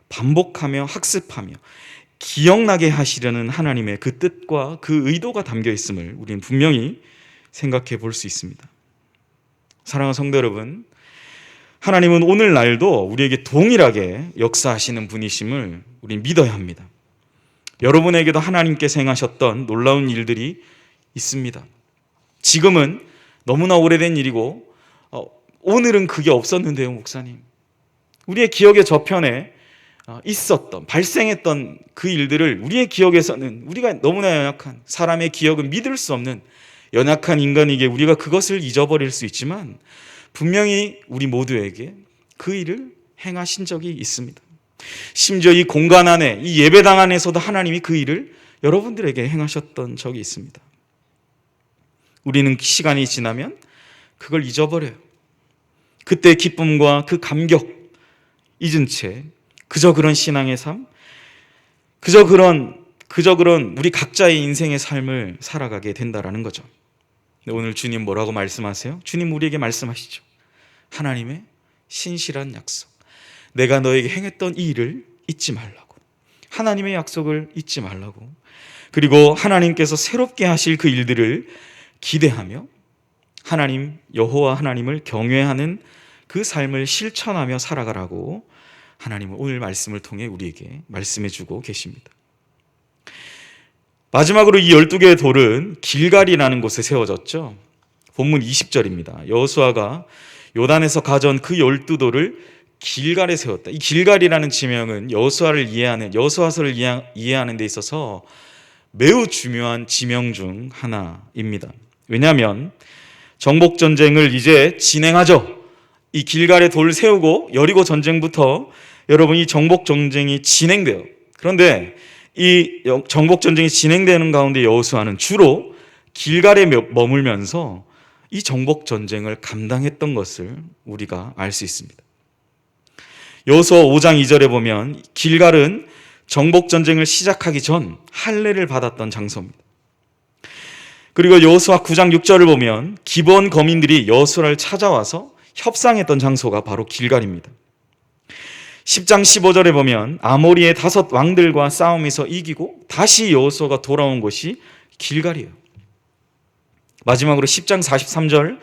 C: 반복하며 학습하며 기억나게 하시려는 하나님의 그 뜻과 그 의도가 담겨 있음을 우리는 분명히 생각해 볼 수 있습니다. 사랑하는 성도 여러분, 하나님은 오늘날도 우리에게 동일하게 역사하시는 분이심을 우리는 믿어야 합니다. 여러분에게도 하나님께서 행하셨던 놀라운 일들이 있습니다. 지금은 너무나 오래된 일이고 오늘은 그게 없었는데요, 목사님. 우리의 기억의 저편에 있었던, 발생했던 그 일들을 우리의 기억에서는 우리가 너무나 연약한, 사람의 기억은 믿을 수 없는 연약한 인간에게 우리가 그것을 잊어버릴 수 있지만 분명히 우리 모두에게 그 일을 행하신 적이 있습니다. 심지어 이 공간 안에, 이 예배당 안에서도 하나님이 그 일을 여러분들에게 행하셨던 적이 있습니다. 우리는 시간이 지나면 그걸 잊어버려요. 그때의 기쁨과 그 감격 잊은 채 그저 그런 신앙의 삶, 그저 그런 우리 각자의 인생의 삶을 살아가게 된다라는 거죠. 오늘 주님 뭐라고 말씀하세요? 주님 우리에게 말씀하시죠. 하나님의 신실한 약속, 내가 너에게 행했던 이 일을 잊지 말라고, 하나님의 약속을 잊지 말라고, 그리고 하나님께서 새롭게 하실 그 일들을 기대하며 하나님, 여호와 하나님을 경외하는 그 삶을 실천하며 살아가라고 하나님은 오늘 말씀을 통해 우리에게 말씀해 주고 계십니다. 마지막으로 이 12개의 돌은 길갈이라는 곳에 세워졌죠. 본문 20절입니다. 여호수아가 요단에서 가져온 그 12돌을 길갈에 세웠다. 이 길갈이라는 지명은 여호수아서를 이해하는 데 있어서 매우 중요한 지명 중 하나입니다. 왜냐하면 정복 전쟁을 이제 진행하죠. 이 길갈에 돌을 세우고 여리고 전쟁부터 여러분 이 정복 전쟁이 진행돼요. 그런데 이 정복 전쟁이 진행되는 가운데 여호수아는 주로 길갈에 머물면서 이 정복 전쟁을 감당했던 것을 우리가 알 수 있습니다. 여호수아 5장 2절에 보면 길갈은 정복 전쟁을 시작하기 전 할례를 받았던 장소입니다. 그리고 여호수아 9장 6절을 보면 기브온 거민들이 여호수아를 찾아와서 협상했던 장소가 바로 길갈입니다. 10장 15절에 보면 아모리의 5 왕들과 싸움에서 이기고 다시 여호수아가 돌아온 곳이 길갈이에요. 마지막으로 10장 43절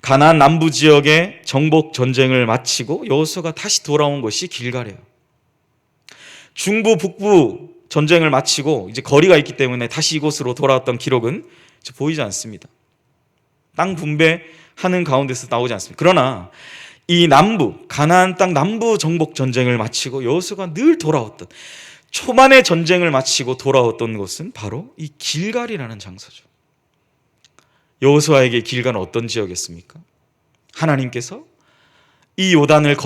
C: 가나안 남부 지역의 정복 전쟁을 마치고 여호수아가 다시 돌아온 곳이 길갈이에요. 중부 북부 전쟁을 마치고 이제 거리가 있기 때문에 다시 이곳으로 돌아왔던 기록은 보이지 않습니다. 땅 분배하는 가운데서 나오지 않습니다. 그러나 이 남부, 가나안 땅 남부 정복 전쟁을 마치고 여호수아가 늘 돌아왔던, 초반의 전쟁을 마치고 돌아왔던 곳은 바로 이 길갈이라는 장소죠. 여호수아에게 길갈은 어떤 지역이었습니까? 하나님께서 이 요단강을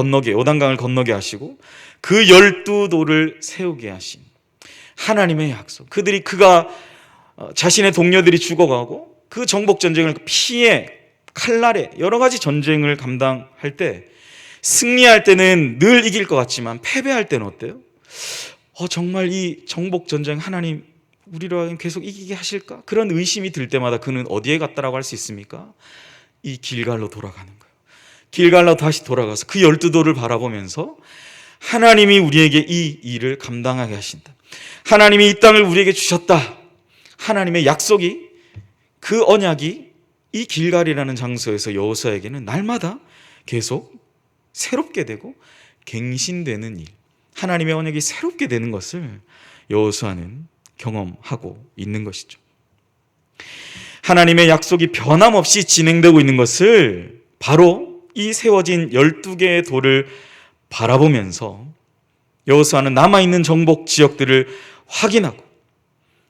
C: 건너게 하시고 그 12돌을 세우게 하신 하나님의 약속. 그가 자신의 동료들이 죽어가고 그 정복 전쟁을 피해 칼날에 여러 가지 전쟁을 감당할 때 승리할 때는 늘 이길 것 같지만 패배할 때는 어때요? 정말 이 정복 전쟁 하나님 우리로 계속 이기게 하실까? 그런 의심이 들 때마다 그는 어디에 갔다라고 할 수 있습니까? 이 길갈로 돌아가는 거예요. 길갈로 다시 돌아가서 그 12돌을 바라보면서 하나님이 우리에게 이 일을 감당하게 하신다. 하나님이 이 땅을 우리에게 주셨다. 하나님의 약속이, 그 언약이 이 길갈이라는 장소에서 여호수아에게는 날마다 계속 새롭게 되고 갱신되는 일, 하나님의 언약이 새롭게 되는 것을 여호수아는 경험하고 있는 것이죠. 하나님의 약속이 변함없이 진행되고 있는 것을 바로 이 세워진 12개의 돌을 바라보면서 여호수아는 남아있는 정복 지역들을 확인하고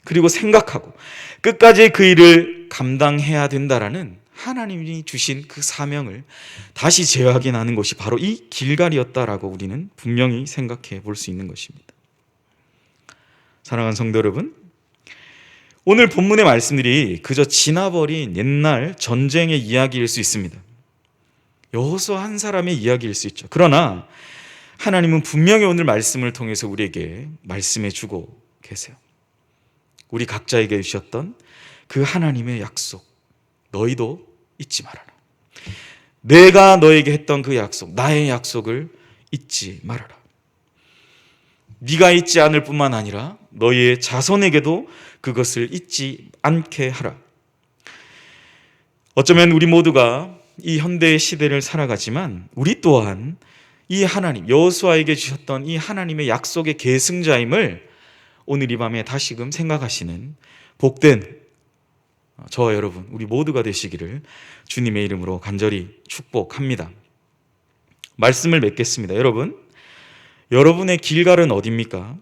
C: 그리고 생각하고 끝까지 그 일을 감당해야 된다라는 하나님이 주신 그 사명을 다시 재확인하는 것이 바로 이 길갈이었다라고 우리는 분명히 생각해 볼 수 있는 것입니다. 사랑하는 성도 여러분, 오늘 본문의 말씀들이 그저 지나버린 옛날 전쟁의 이야기일 수 있습니다. 여호수아 한 사람의 이야기일 수 있죠. 그러나 하나님은 분명히 오늘 말씀을 통해서 우리에게 말씀해 주고 계세요. 우리 각자에게 주셨던 그 하나님의 약속, 너희도 잊지 말아라. 내가 너에게 했던 그 약속, 나의 약속을 잊지 말아라. 네가 잊지 않을 뿐만 아니라 너희의 자손에게도 그것을 잊지 않게 하라. 어쩌면 우리 모두가 이 현대의 시대를 살아가지만 우리 또한 이 하나님, 여호수아에게 주셨던 이 하나님의 약속의 계승자임을 오늘 이 밤에 다시금 생각하시는 복된 저와 여러분, 우리 모두가 되시기를 주님의 이름으로 간절히 축복합니다. 말씀을 맺겠습니다. 여러분의 길갈은 어디입니까?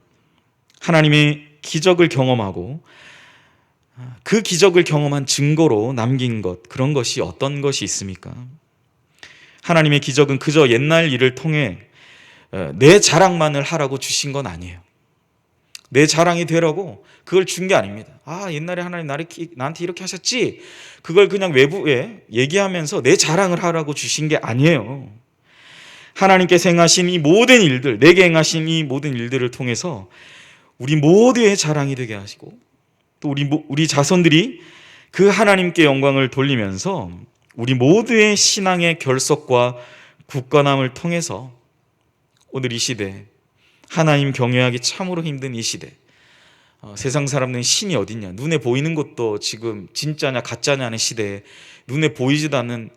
C: 하나님의 기적을 경험하고 그 기적을 경험한 증거로 남긴 것, 그런 것이 어떤 것이 있습니까? 하나님의 기적은 그저 옛날 일을 통해 내 자랑만을 하라고 주신 건 아니에요. 내 자랑이 되라고 그걸 준 게 아닙니다. 옛날에 하나님 나한테 이렇게 하셨지? 그걸 그냥 외부에 얘기하면서 내 자랑을 하라고 주신 게 아니에요. 하나님께서 행하신 이 모든 일들, 내게 행하신 이 모든 일들을 통해서 우리 모두의 자랑이 되게 하시고 또 우리 자손들이 그 하나님께 영광을 돌리면서 우리 모두의 신앙의 결속과 굳건함을 통해서 오늘 이 시대, 하나님 경외하기 참으로 힘든 이 시대, 세상 사람들은 신이 어딨냐, 눈에 보이는 것도 지금 진짜냐 가짜냐 하는 시대에 눈에 보이지도 않는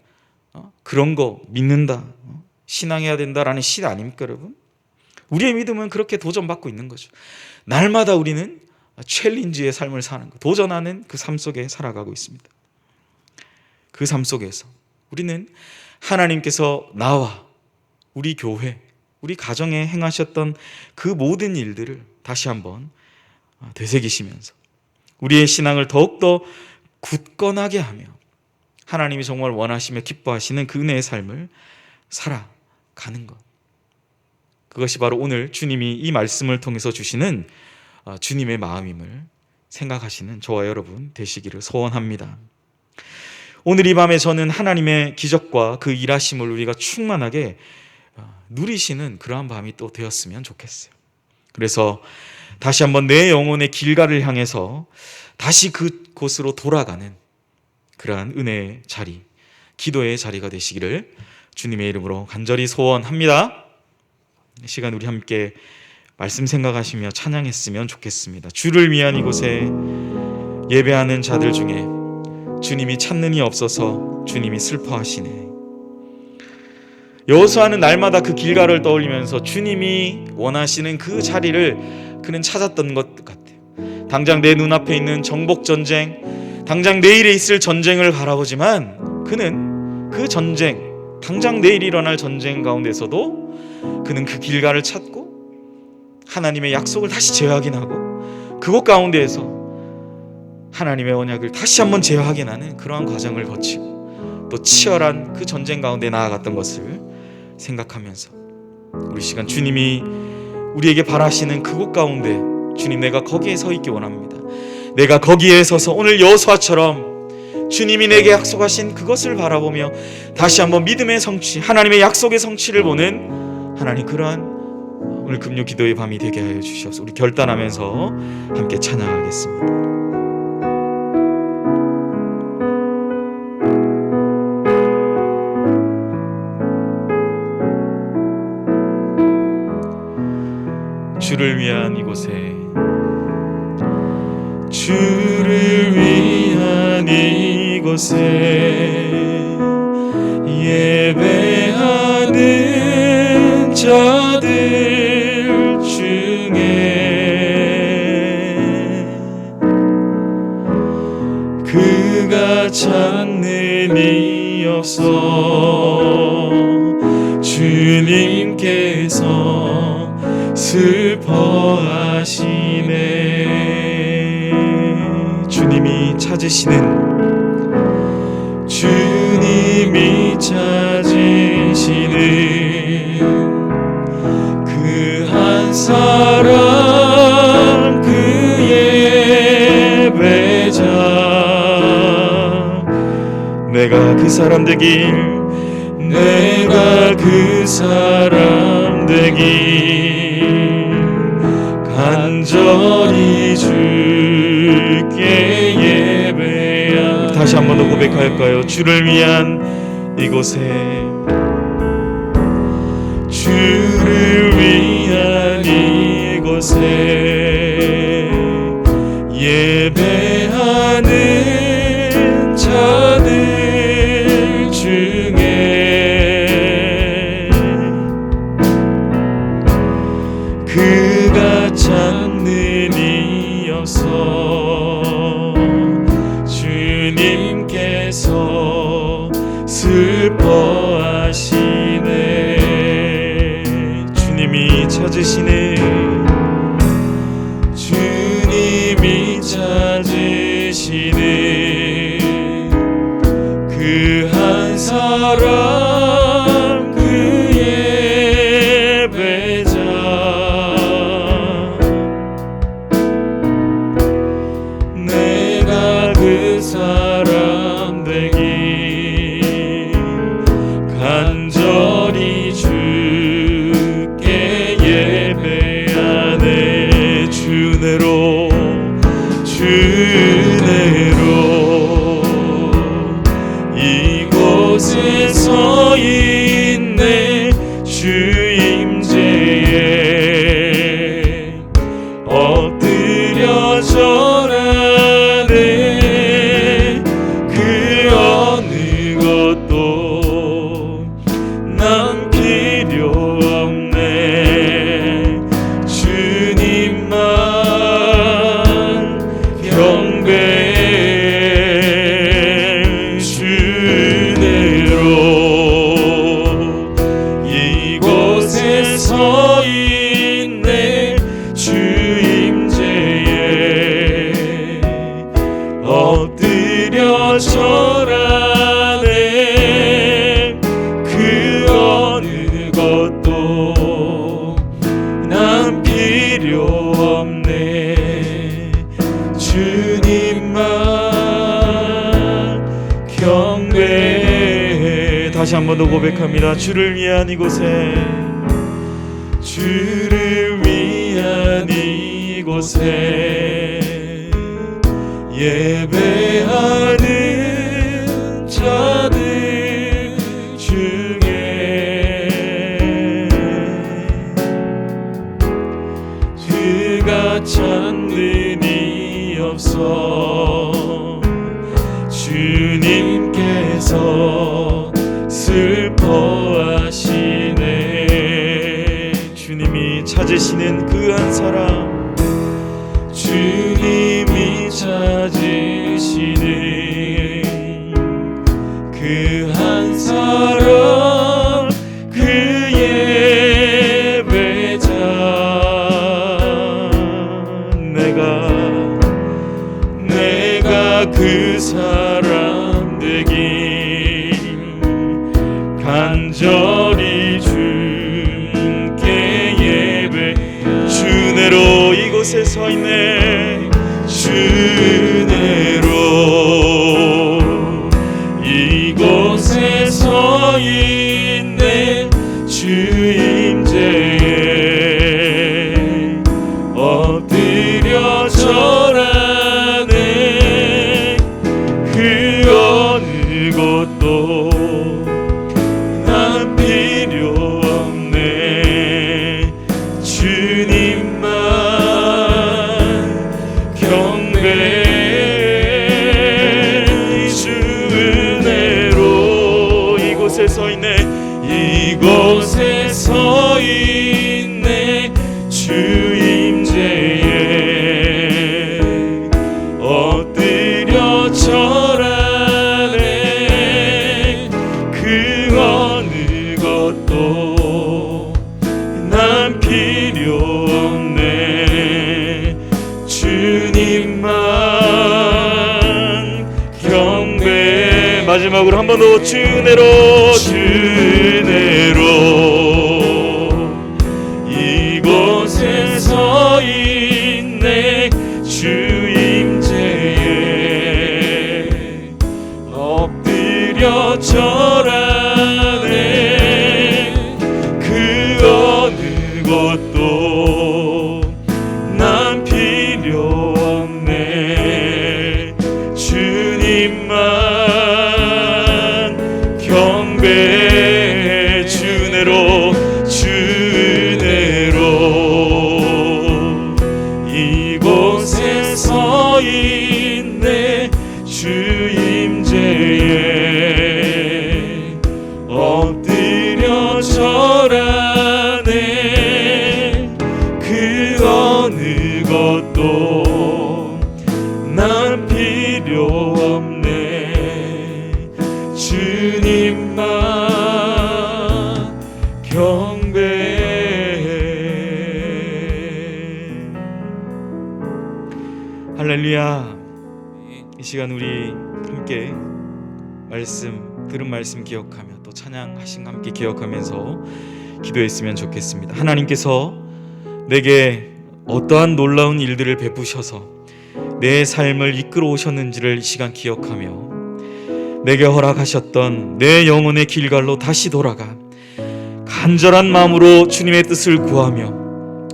C: 그런 거 믿는다, 신앙해야 된다라는 시대 아닙니까 여러분? 우리의 믿음은 그렇게 도전받고 있는 거죠. 날마다 우리는 챌린지의 삶을 사는 거, 도전하는 그 삶 속에 살아가고 있습니다. 그 삶 속에서 우리는 하나님께서 나와 우리 교회, 우리 가정에 행하셨던 그 모든 일들을 다시 한번 되새기시면서 우리의 신앙을 더욱더 굳건하게 하며 하나님이 정말 원하시며 기뻐하시는 그 은혜의 삶을 살아가는 것, 그것이 바로 오늘 주님이 이 말씀을 통해서 주시는 주님의 마음임을 생각하시는 저와 여러분 되시기를 소원합니다. 오늘 이 밤에 저는 하나님의 기적과 그 일하심을 우리가 충만하게 누리시는 그러한 밤이 또 되었으면 좋겠어요. 그래서 다시 한번 내 영혼의 길갈을 향해서 다시 그곳으로 돌아가는 그러한 은혜의 자리, 기도의 자리가 되시기를 주님의 이름으로 간절히 소원합니다. 이 시간 우리 함께 말씀 생각하시며 찬양했으면 좋겠습니다. 주를 위한 이곳에 예배하는 자들 중에 주님이 찾는 이 없어서 주님이 슬퍼하시네. 여호수아는 날마다 그 길갈을 떠올리면서 주님이 원하시는 그 자리를 그는 찾았던 것 같아요. 당장 내 눈앞에 있는 정복 전쟁, 당장 내일에 있을 전쟁을 바라보지만 그는 그 전쟁, 당장 내일 일어날 전쟁 가운데서도 그는 그 길갈을 찾고 하나님의 약속을 다시 재확인하고 그곳 가운데에서 하나님의 언약을 다시 한번 재확인하는 그러한 과정을 거치고 또 치열한 그 전쟁 가운데 나아갔던 것을 생각하면서 우리 시간 주님이 우리에게 바라시는 그곳 가운데 주님, 내가 거기에 서 있기 원합니다. 내가 거기에 서서 오늘 여호수아처럼 주님이 내게 약속하신 그것을 바라보며 다시 한번 믿음의 성취, 하나님의 약속의 성취를 보는 하나님, 그러한 오늘 금요 기도의 밤이 되게 하여 주시옵소서. 우리 결단하면서 함께 찬양하겠습니다. 주를 위한 이곳에, 주를 위한 이곳에 예배하는 자들 중에 그가 찾는 이 없어 주님께서 슬퍼하시네. 주님이 찾으시는, 주님이 찾으시는 그 한 사람, 그 예배자. 내가 그 사람 되길, 내가 그 사람 되길 간절히 주께 예배하. 다시 한 번 더 고백할까요? 주를 위한 이곳에, 주를 위한 이곳에 예배하는 자들 중에 그가 찾는 이어서 주님께서 슬퍼하시네. 주님이 찾으시네. 주님이 찾으시네 그 한 사람, 그 예배자. 내가 그 사람 되길 간절히 주께 예배하네. 주내로, 주내로 이곳에 서 있네. 주 임재에 엎드려 절하네. 그 어느 것도 난 필요 없네. 주님만 경배해. 주내로 이곳에 서 있네. 주 임재에 엎드려 절하네. 그 어느 것도 난 필요 없네. 주님만 경배해. 다시 한 번 더 고백합니다. 주를 위한 이곳에, 주를 위한 이곳에 예배하는 자들 중에 그가 찾는 이 없어 주님께서 슬퍼하시네. 주님이 찾으시는 그 한 사람, 주님이 찾으시는 그 한 사람, 그 예배자. 내가 그 사람 되길 간절히 주께 예배. 주내로 이곳에 서 있네. 주내로 이곳에 서 있네. 주 임재에 이곳에 서 있네. 이곳에 서 있네. 주 임재에 엎드려 절하네. 그 어느 것도 난 필요 없네. 주님만 경배. 마지막으로 한 번 더. 주내로 주내로 이곳에 서 있네. 주 임재에 엎드려 절하네. 그 어느 것도 난 필요 없네. 주님만 경배해. 주내로 주내로 이곳에 서 있네. 주 임재에 엎드려 절하네. 그 어느 것도 난 필요 없네. 주님만 경배해. 할렐루야. 이 시간 우리 함께 들은 말씀 기억하며 또 찬양하신 거 함께 기억하면서 기도했으면 좋겠습니다. 하나님께서 내게 어떠한 놀라운 일들을 베푸셔서 내 삶을 이끌어 오셨는지를 이 시간 기억하며 내게 허락하셨던 내 영혼의 길갈로 다시 돌아가 간절한 마음으로 주님의 뜻을 구하며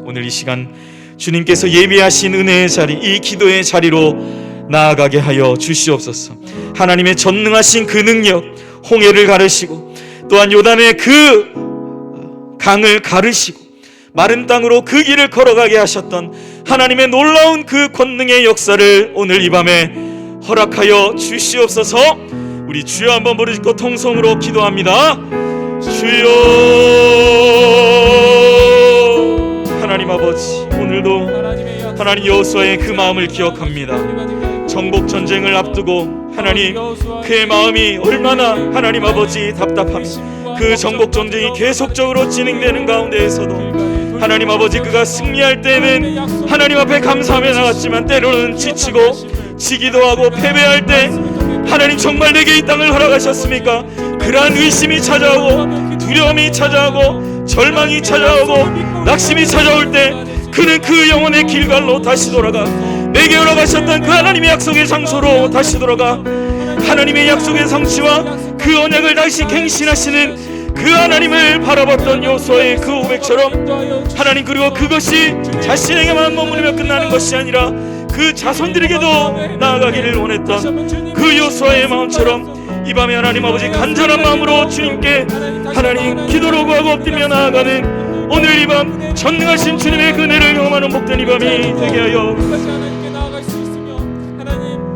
C: 오늘 이 시간 주님께서 예비하신 은혜의 자리, 이 기도의 자리로 나아가게 하여 주시옵소서. 하나님의 전능하신 그 능력, 홍해를 가르시고 또한 요단의 그 강을 가르시고 마른 땅으로 그 길을 걸어가게 하셨던 하나님의 놀라운 그 권능의 역사를 오늘 이 밤에 허락하여 주시옵소서. 우리 주여 한번 부르짖고 통성으로 기도합니다. 주여. 하나님 아버지, 오늘도 하나님 여호수아의 그 마음을 기억합니다. 정복 전쟁을 앞두고 하나님 그의 마음이 얼마나 하나님 아버지 답답하며 그 정복 전쟁이 계속적으로 진행되는 가운데에서도 하나님 아버지 그가 승리할 때는 하나님 앞에 감사하며 나갔지만 때로는 지치고 지기도 하고 패배할 때 하나님 정말 내게 이 땅을 허락하셨습니까? 그러한 의심이 찾아오고 두려움이 찾아오고 절망이 찾아오고 낙심이 찾아올 때 그는 그 영혼의 길갈로 다시 돌아가 내게 허락하셨던 그 하나님의 약속의 장소로 다시 돌아가 하나님의 약속의 성취와 그 언약을 다시 갱신하시는 그 하나님을 바라봤던 여호수아의 그 고백처럼 하나님, 그리고 그것이 자신에게만 머무르며 끝나는 것이 아니라 그 자손들에게도 나아가기를 원했던 그 여호수아의 마음처럼 이 밤에 하나님 아버지 간절한 마음으로 주님께 하나님 기도로 구하고 엎드리며 나아가는 오늘 이 밤 전능하신 주님의 그 은혜를 경험하는 복된 이 밤이 되게 하여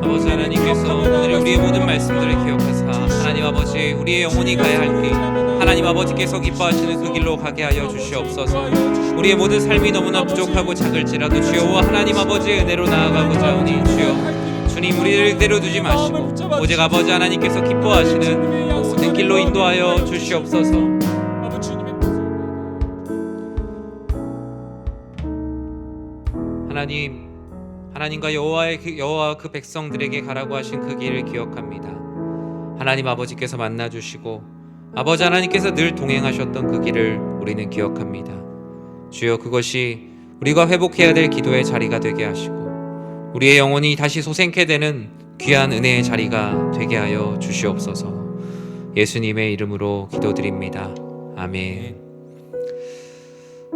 D: 아버지 하나님께서 오늘 우리의 모든 말씀들을 기억하사 하나님 아버지 우리의 영혼이 가야 할 길 하나님 아버지께서 기뻐하시는 그 길로 가게 하여 주시옵소서. 우리의 모든 삶이 너무나 부족하고 작을지라도 주여와 하나님 아버지의 은혜로 나아가고자 하오니 주여 주님 우리를 내려두지 마시고 오직 아버지 하나님께서 기뻐하시는 모든 길로 인도하여 주시옵소서. 하나님과 여호와 그 백성들에게 가라고 하신 그 길을 기억합니다. 하나님 아버지께서 만나주시고 아버지 하나님께서 늘 동행하셨던 그 길을 우리는 기억합니다. 주여 그것이 우리가 회복해야 될 기도의 자리가 되게 하시고 우리의 영혼이 다시 솟게 되는 귀한 은혜의 자리가 되게 하여 주시옵소서. 예수님의 이름으로 기도드립니다. 아멘.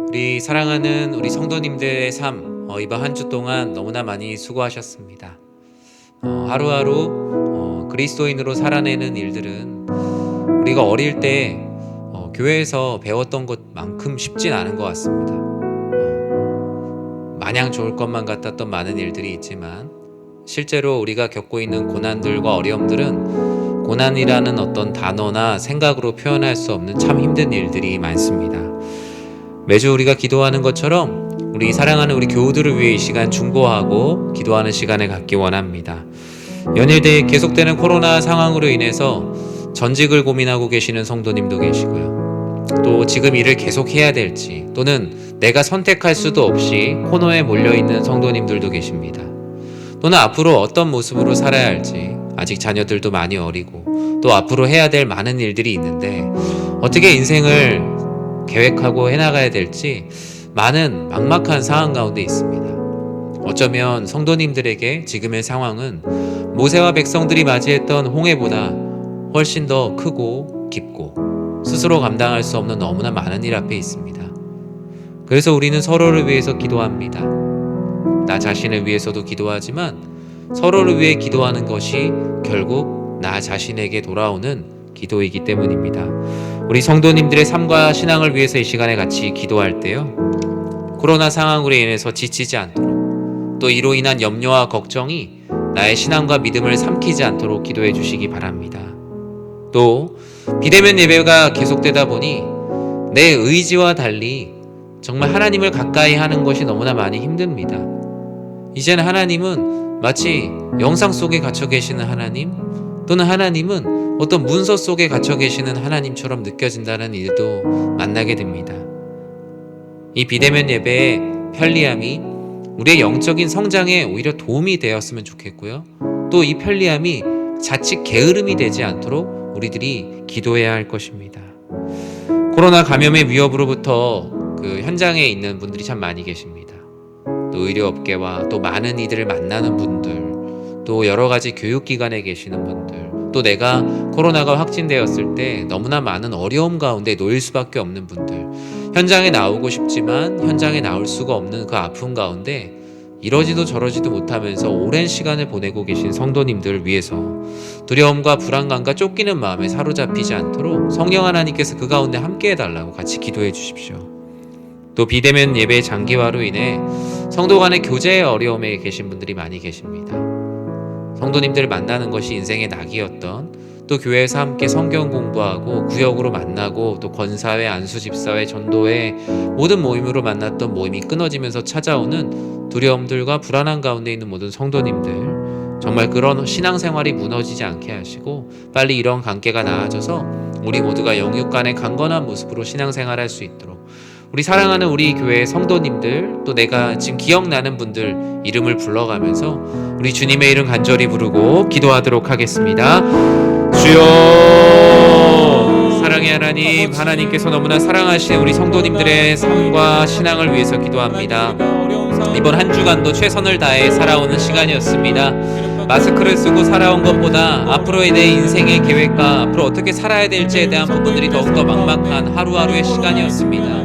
D: 우리 사랑하는 우리 성도님들의 삶 이번 한 주 동안 너무나 많이 수고하셨습니다. 하루하루 그리스도인으로 살아내는 일들은 우리가 어릴 때 교회에서 배웠던 것만큼 쉽진 않은 것 같습니다. 마냥 좋을 것만 같았던 많은 일들이 있지만 실제로 우리가 겪고 있는 고난들과 어려움들은 고난이라는 어떤 단어나 생각으로 표현할 수 없는 참 힘든 일들이 많습니다. 매주 우리가 기도하는 것처럼 우리 사랑하는 우리 교우들을 위해 이 시간 중보하고 기도하는 시간을 갖기 원합니다. 연일대 계속되는 코로나 상황으로 인해서 전직을 고민하고 계시는 성도님도 계시고요. 또 지금 일을 계속 해야 될지 또는 내가 선택할 수도 없이 코너에 몰려있는 성도님들도 계십니다. 또는 앞으로 어떤 모습으로 살아야 할지 아직 자녀들도 많이 어리고 또 앞으로 해야 될 많은 일들이 있는데 어떻게 인생을 계획하고 해나가야 될지 많은 막막한 상황 가운데 있습니다. 어쩌면 성도님들에게 지금의 상황은 모세와 백성들이 맞이했던 홍해보다 훨씬 더 크고 깊고 스스로 감당할 수 없는 너무나 많은 일 앞에 있습니다. 그래서 우리는 서로를 위해서 기도합니다. 나 자신을 위해서도 기도하지만 서로를 위해 기도하는 것이 결국 나 자신에게 돌아오는 기도이기 때문입니다. 우리 성도님들의 삶과 신앙을 위해서 이 시간에 같이 기도할 때요, 코로나 상황으로 인해서 지치지 않도록 또 이로 인한 염려와 걱정이 나의 신앙과 믿음을 삼키지 않도록 기도해 주시기 바랍니다. 또 비대면 예배가 계속되다 보니 내 의지와 달리 정말 하나님을 가까이 하는 것이 너무나 많이 힘듭니다. 이제는 하나님은 마치 영상 속에 갇혀 계시는 하나님 또는 하나님은 어떤 문서 속에 갇혀 계시는 하나님처럼 느껴진다는 일도 만나게 됩니다. 이 비대면 예배의 편리함이 우리의 영적인 성장에 오히려 도움이 되었으면 좋겠고요. 또 이 편리함이 자칫 게으름이 되지 않도록 우리들이 기도해야 할 것입니다. 코로나 감염의 위협으로부터 그 현장에 있는 분들이 참 많이 계십니다. 또 의료업계와 또 많은 이들을 만나는 분들, 또 여러 가지 교육기관에 계시는 분들, 또 내가 코로나가 확진되었을 때 너무나 많은 어려움 가운데 놓일 수밖에 없는 분들, 현장에 나오고 싶지만 현장에 나올 수가 없는 그 아픔 가운데 이러지도 저러지도 못하면서 오랜 시간을 보내고 계신 성도님들을 위해서 두려움과 불안감과 쫓기는 마음에 사로잡히지 않도록 성령 하나님께서 그 가운데 함께 해달라고 같이 기도해 주십시오. 또 비대면 예배 장기화로 인해 성도 간의 교제의 어려움에 계신 분들이 많이 계십니다. 성도님들을 만나는 것이 인생의 낙이었던, 또 교회에서 함께 성경 공부하고 구역으로 만나고 또 권사회, 안수집사회, 전도회 모든 모임으로 만났던 모임이 끊어지면서 찾아오는 두려움들과 불안한 가운데 있는 모든 성도님들, 정말 그런 신앙생활이 무너지지 않게 하시고 빨리 이런 관계가 나아져서 우리 모두가 영육 간의 강건한 모습으로 신앙생활할 수 있도록 우리 사랑하는 우리 교회의 성도님들, 또 내가 지금 기억나는 분들 이름을 불러가면서 우리 주님의 이름 간절히 부르고 기도하도록 하겠습니다. 주여, 사랑의 하나님, 하나님께서 너무나 사랑하시는 우리 성도님들의 삶과 신앙을 위해서 기도합니다. 이번 한 주간도 최선을 다해 살아오는 시간이었습니다. 마스크를 쓰고 살아온 것보다 앞으로의 내 인생의 계획과 앞으로 어떻게 살아야 될지에 대한 부분들이 더욱더 막막한 하루하루의 시간이었습니다.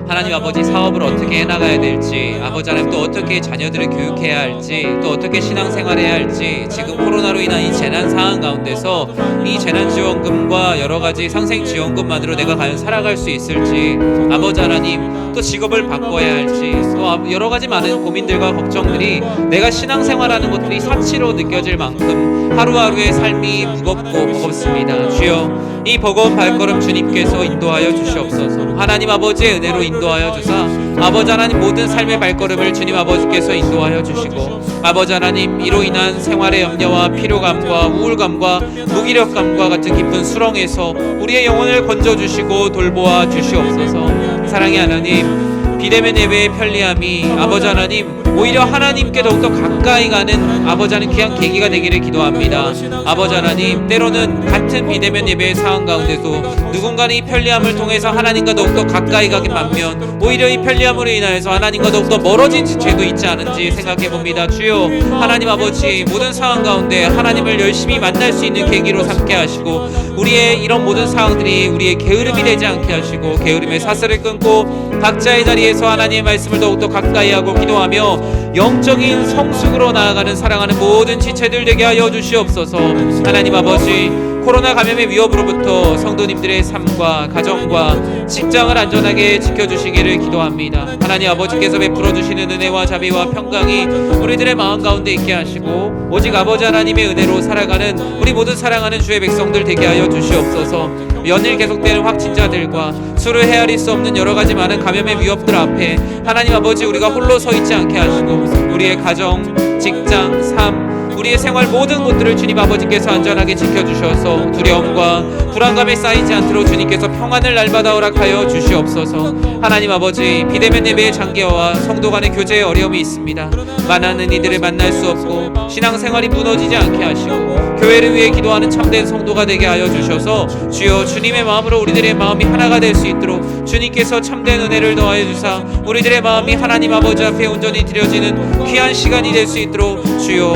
D: 하나님 아버지, 사업을 어떻게 해나가야 될지, 아버지 하나님 또 어떻게 자녀들을 교육해야 할지, 또 어떻게 신앙생활해야 할지, 지금 코로나로 인한 이 재난 상황 가운데서 이 재난지원금과 여러가지 상생지원금만으로 내가 과연 살아갈 수 있을지, 아버지 하나님 또 직업을 바꿔야 할지, 또 여러가지 많은 고민들과 걱정들이 내가 신앙생활하는 것들이 사치로 느껴질 만큼 하루하루의 삶이 무겁고 버겁습니다. 주여, 이 버거운 발걸음 주님께서 인도하여 주시옵소서. 하나님 아버지의 은혜로 인도하여 주사 아버지 하나님 모든 삶의 발걸음을 주님 아버지께서 인도하여 주시고, 아버지 하나님 이로 인한 생활의 염려와 피로감과 우울감과 무기력감과 같은 깊은 수렁에서 우리의 영혼을 건져주시고 돌보아 주시옵소서. 사랑의 하나님, 비대면 예배의 편리함이 아버지 하나님 오히려 하나님께 더욱더 가까이 가는 아버지 하나님 귀한 계기가 되기를 기도합니다. 아버지 하나님, 때로는 같은 비대면 예배의 상황 가운데도 누군가는 이 편리함을 통해서 하나님과 더욱더 가까이 가긴 반면 오히려 이 편리함으로 인하여서 하나님과 더욱더 멀어진 죄도 있지 않은지 생각해 봅니다. 주여, 하나님 아버지, 모든 상황 가운데 하나님을 열심히 만날 수 있는 계기로 삼게 하시고 우리의 이런 모든 상황들이 우리의 게으름이 되지 않게 하시고 게으름의 사슬을 끊고 각자의 자리에서 하나님의 말씀을 더욱더 가까이 하고 기도하며 영적인 성숙으로 나아가는 사랑하는 모든 지체들 되게 하여 주시옵소서. 하나님 아버지, 코로나 감염의 위협으로부터 성도님들의 삶과 가정과 직장을 안전하게 지켜주시기를 기도합니다. 하나님 아버지께서 베풀어 주시는 은혜와 자비와 평강이 우리들의 마음 가운데 있게 하시고 오직 아버지 하나님의 은혜로 살아가는 우리 모든 사랑하는 주의 백성들 되게 하여 주시옵소서. 연일 계속되는 확진자들과 수를 헤아릴 수 없는 여러 가지 많은 감염의 위협들 앞에 하나님 아버지, 우리가 홀로 서 있지 않게 하시고 우리의 가정, 직장, 삶, 우리의 생활 모든 곳들을 주님 아버지께서 안전하게 지켜주셔서 두려움과 불안감에 쌓이지 않도록 주님께서 평안을 날마다 허락하여 주시옵소서. 하나님 아버지, 비대면 예배의 장기화와 성도 간의 교제의 어려움이 있습니다. 만나는 이들을 만날 수 없고 신앙생활이 무너지지 않게 하시고 교회를 위해 기도하는 참된 성도가 되게 하여 주셔서 주여 주님의 마음으로 우리들의 마음이 하나가 될 수 있도록 주님께서 참된 은혜를 더하여 주사 우리들의 마음이 하나님 아버지 앞에 온전히 드려지는 귀한 시간이 될 수 있도록 주여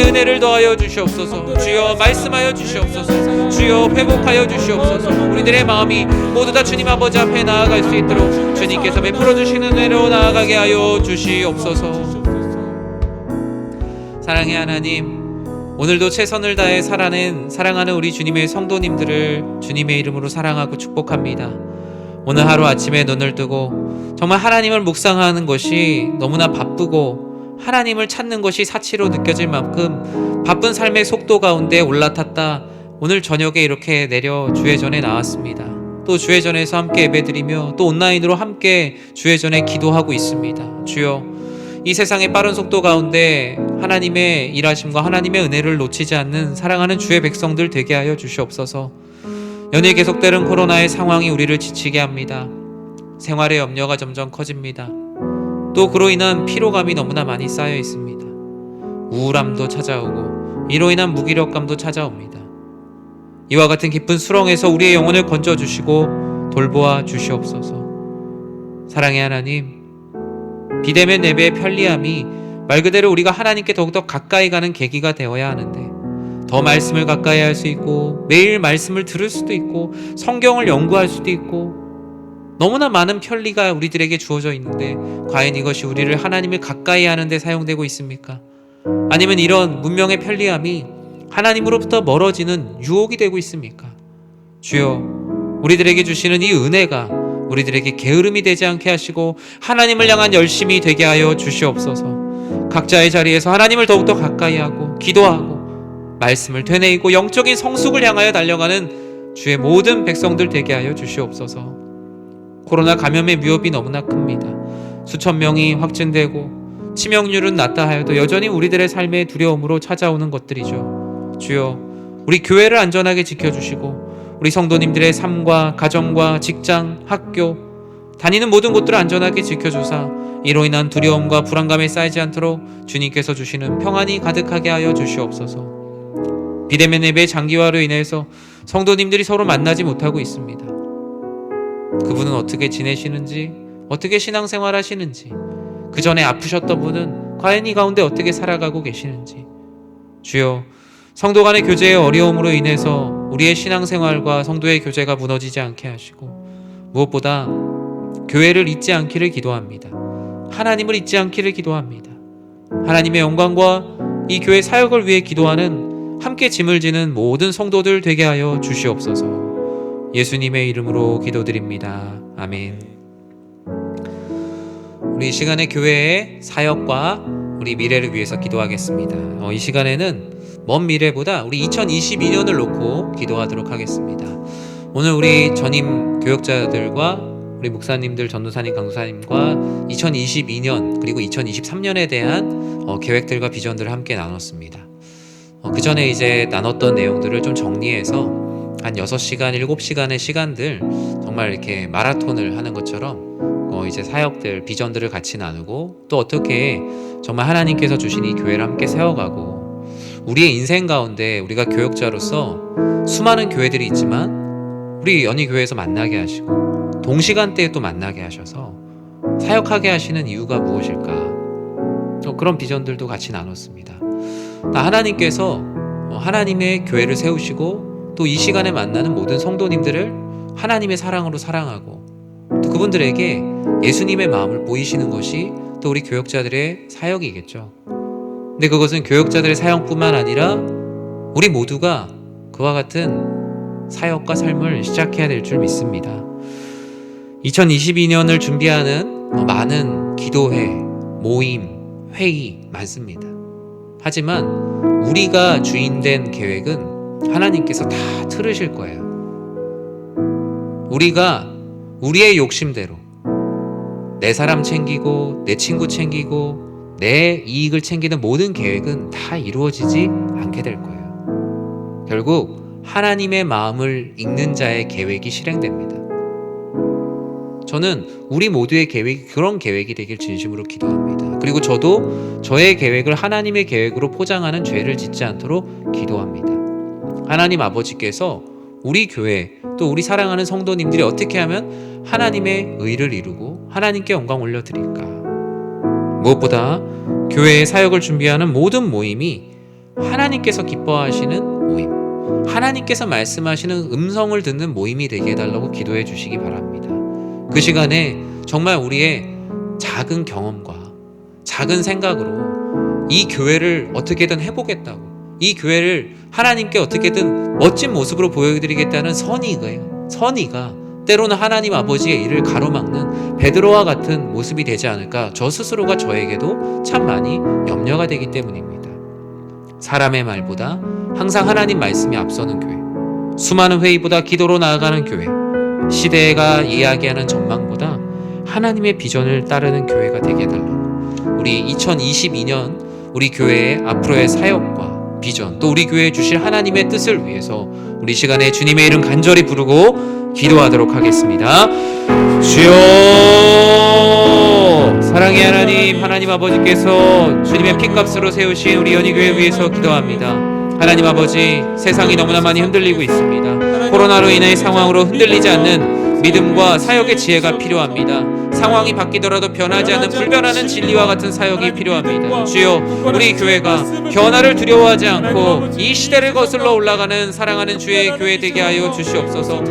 D: 은혜를 더하여 주시옵소서. 주여 말씀하여 주시옵소서. 주여 회복하여 주시옵소서. 우리들의 마음이 모두 다 주님 아버지 앞에 나아갈 수 있도록 주님께서 베풀어 주시는 은혜로 나아가게 하여 주시옵소서. 사랑의 하나님, 오늘도 최선을 다해 살아낸 사랑하는 우리 주님의 성도님들을 주님의 이름으로 사랑하고 축복합니다. 오늘 하루 아침에 눈을 뜨고 정말 하나님을 묵상하는 것이 너무나 바쁘고 하나님을 찾는 것이 사치로 느껴질 만큼 바쁜 삶의 속도 가운데 올라탔다 오늘 저녁에 이렇게 내려 주회전에 나왔습니다. 또 주회전에서 함께 예배드리며 또 온라인으로 함께 주회전에 기도하고 있습니다. 주여, 이 세상의 빠른 속도 가운데 하나님의 일하심과 하나님의 은혜를 놓치지 않는 사랑하는 주의 백성들 되게 하여 주시옵소서. 연일 계속되는 코로나의 상황이 우리를 지치게 합니다. 생활의 염려가 점점 커집니다. 또 그로 인한 피로감이 너무나 많이 쌓여 있습니다. 우울함도 찾아오고 이로 인한 무기력감도 찾아옵니다. 이와 같은 깊은 수렁에서 우리의 영혼을 건져주시고 돌보아 주시옵소서. 사랑의 하나님, 비대면 예배의 편리함이 말 그대로 우리가 하나님께 더욱더 가까이 가는 계기가 되어야 하는데 더 말씀을 가까이 할 수 있고 매일 말씀을 들을 수도 있고 성경을 연구할 수도 있고 너무나 많은 편리가 우리들에게 주어져 있는데 과연 이것이 우리를 하나님을 가까이 하는 데 사용되고 있습니까? 아니면 이런 문명의 편리함이 하나님으로부터 멀어지는 유혹이 되고 있습니까? 주여, 우리들에게 주시는 이 은혜가 우리들에게 게으름이 되지 않게 하시고 하나님을 향한 열심이 되게 하여 주시옵소서. 각자의 자리에서 하나님을 더욱더 가까이 하고 기도하고 말씀을 되뇌이고 영적인 성숙을 향하여 달려가는 주의 모든 백성들 되게 하여 주시옵소서. 코로나 감염의 위협이 너무나 큽니다. 수천 명이 확진되고 치명률은 낮다 하여도 여전히 우리들의 삶의 두려움으로 찾아오는 것들이죠. 주여, 우리 교회를 안전하게 지켜주시고 우리 성도님들의 삶과 가정과 직장, 학교, 다니는 모든 곳들을 안전하게 지켜주사 이로 인한 두려움과 불안감에 쌓이지 않도록 주님께서 주시는 평안이 가득하게 하여 주시옵소서. 비대면 예배 장기화로 인해서 성도님들이 서로 만나지 못하고 있습니다. 그분은 어떻게 지내시는지, 어떻게 신앙생활 하시는지, 그 전에 아프셨던 분은 과연 이 가운데 어떻게 살아가고 계시는지. 주여, 성도 간의 교제의 어려움으로 인해서 우리의 신앙생활과 성도의 교제가 무너지지 않게 하시고 무엇보다 교회를 잊지 않기를 기도합니다. 하나님을 잊지 않기를 기도합니다. 하나님의 영광과 이 교회 사역을 위해 기도하는 함께 짐을 지는 모든 성도들 되게 하여 주시옵소서. 예수님의 이름으로 기도드립니다. 아멘. 우리 이 시간에 교회의 사역과 우리 미래를 위해서 기도하겠습니다. 이 시간에는 먼 미래보다 우리 2022년을 놓고 기도하도록 하겠습니다. 오늘 우리 전임 교역자들과 우리 목사님들, 전도사님, 강도사님과 2022년 그리고 2023년에 대한 계획들과 비전들을 함께 나눴습니다. 그 전에 이제 나눴던 내용들을 좀 정리해서 한 6시간, 7시간의 시간들 정말 이렇게 마라톤을 하는 것처럼 이제 사역들, 비전들을 같이 나누고 또 어떻게 정말 하나님께서 주신 이 교회를 함께 세워가고 우리의 인생 가운데 우리가 교역자로서 수많은 교회들이 있지만 우리 연희교회에서 만나게 하시고 동시간대에 또 만나게 하셔서 사역하게 하시는 이유가 무엇일까? 그런 비전들도 같이 나눴습니다. 하나님께서 하나님의 교회를 세우시고 또 이 시간에 만나는 모든 성도님들을 하나님의 사랑으로 사랑하고 또 그분들에게 예수님의 마음을 보이시는 것이 또 우리 교역자들의 사역이겠죠. 근데 그것은 교역자들의 사역뿐만 아니라 우리 모두가 그와 같은 사역과 삶을 시작해야 될 줄 믿습니다. 2022년을 준비하는 많은 기도회, 모임, 회의 많습니다. 하지만 우리가 주인된 계획은 하나님께서 다 틀으실 거예요. 우리가 우리의 욕심대로 내 사람 챙기고 내 친구 챙기고 내 이익을 챙기는 모든 계획은 다 이루어지지 않게 될 거예요. 결국 하나님의 마음을 읽는 자의 계획이 실행됩니다. 저는 우리 모두의 계획이 그런 계획이 되길 진심으로 기도합니다. 그리고 저도 저의 계획을 하나님의 계획으로 포장하는 죄를 짓지 않도록 기도합니다. 하나님 아버지께서 우리 교회 또 우리 사랑하는 성도님들이 어떻게 하면 하나님의 의를 이루고 하나님께 영광 올려드릴까? 무엇보다 교회의 사역을 준비하는 모든 모임이 하나님께서 기뻐하시는 모임, 하나님께서 말씀하시는 음성을 듣는 모임이 되게 해달라고 기도해 주시기 바랍니다. 그 시간에 정말 우리의 작은 경험과 작은 생각으로 이 교회를 어떻게든 해보겠다고, 이 교회를 하나님께 어떻게든 멋진 모습으로 보여드리겠다는 선의가 때로는 하나님 아버지의 일을 가로막는 베드로와 같은 모습이 되지 않을까, 저 스스로가 저에게도 참 많이 염려가 되기 때문입니다. 사람의 말보다 항상 하나님 말씀이 앞서는 교회, 수많은 회의보다 기도로 나아가는 교회, 시대가 이야기하는 전망보다 하나님의 비전을 따르는 교회가 되게 해달라고, 우리 2022년 우리 교회의 앞으로의 사역과 비전, 또 우리 교회에 주실 하나님의 뜻을 위해서 우리 시간에 주님의 이름 간절히 부르고 기도하도록 하겠습니다. 주여, 사랑의 하나님, 하나님 아버지께서 주님의 피값으로 세우신 우리 연희교회 위해서 기도합니다. 하나님 아버지, 세상이 너무나 많이 흔들리고 있습니다. 코로나로 인해 상황으로 흔들리지 않는 믿음과 사역의 지혜가 필요합니다. 상황이 바뀌더라도 변하지 않는 불변하는 진리와 같은 사역이 필요합니다. 주여, 우리 교회가 변화를 두려워하지 않고 이 시대를 거슬러 올라가는 사랑하는 주의 교회 되게 하여 주시옵소서.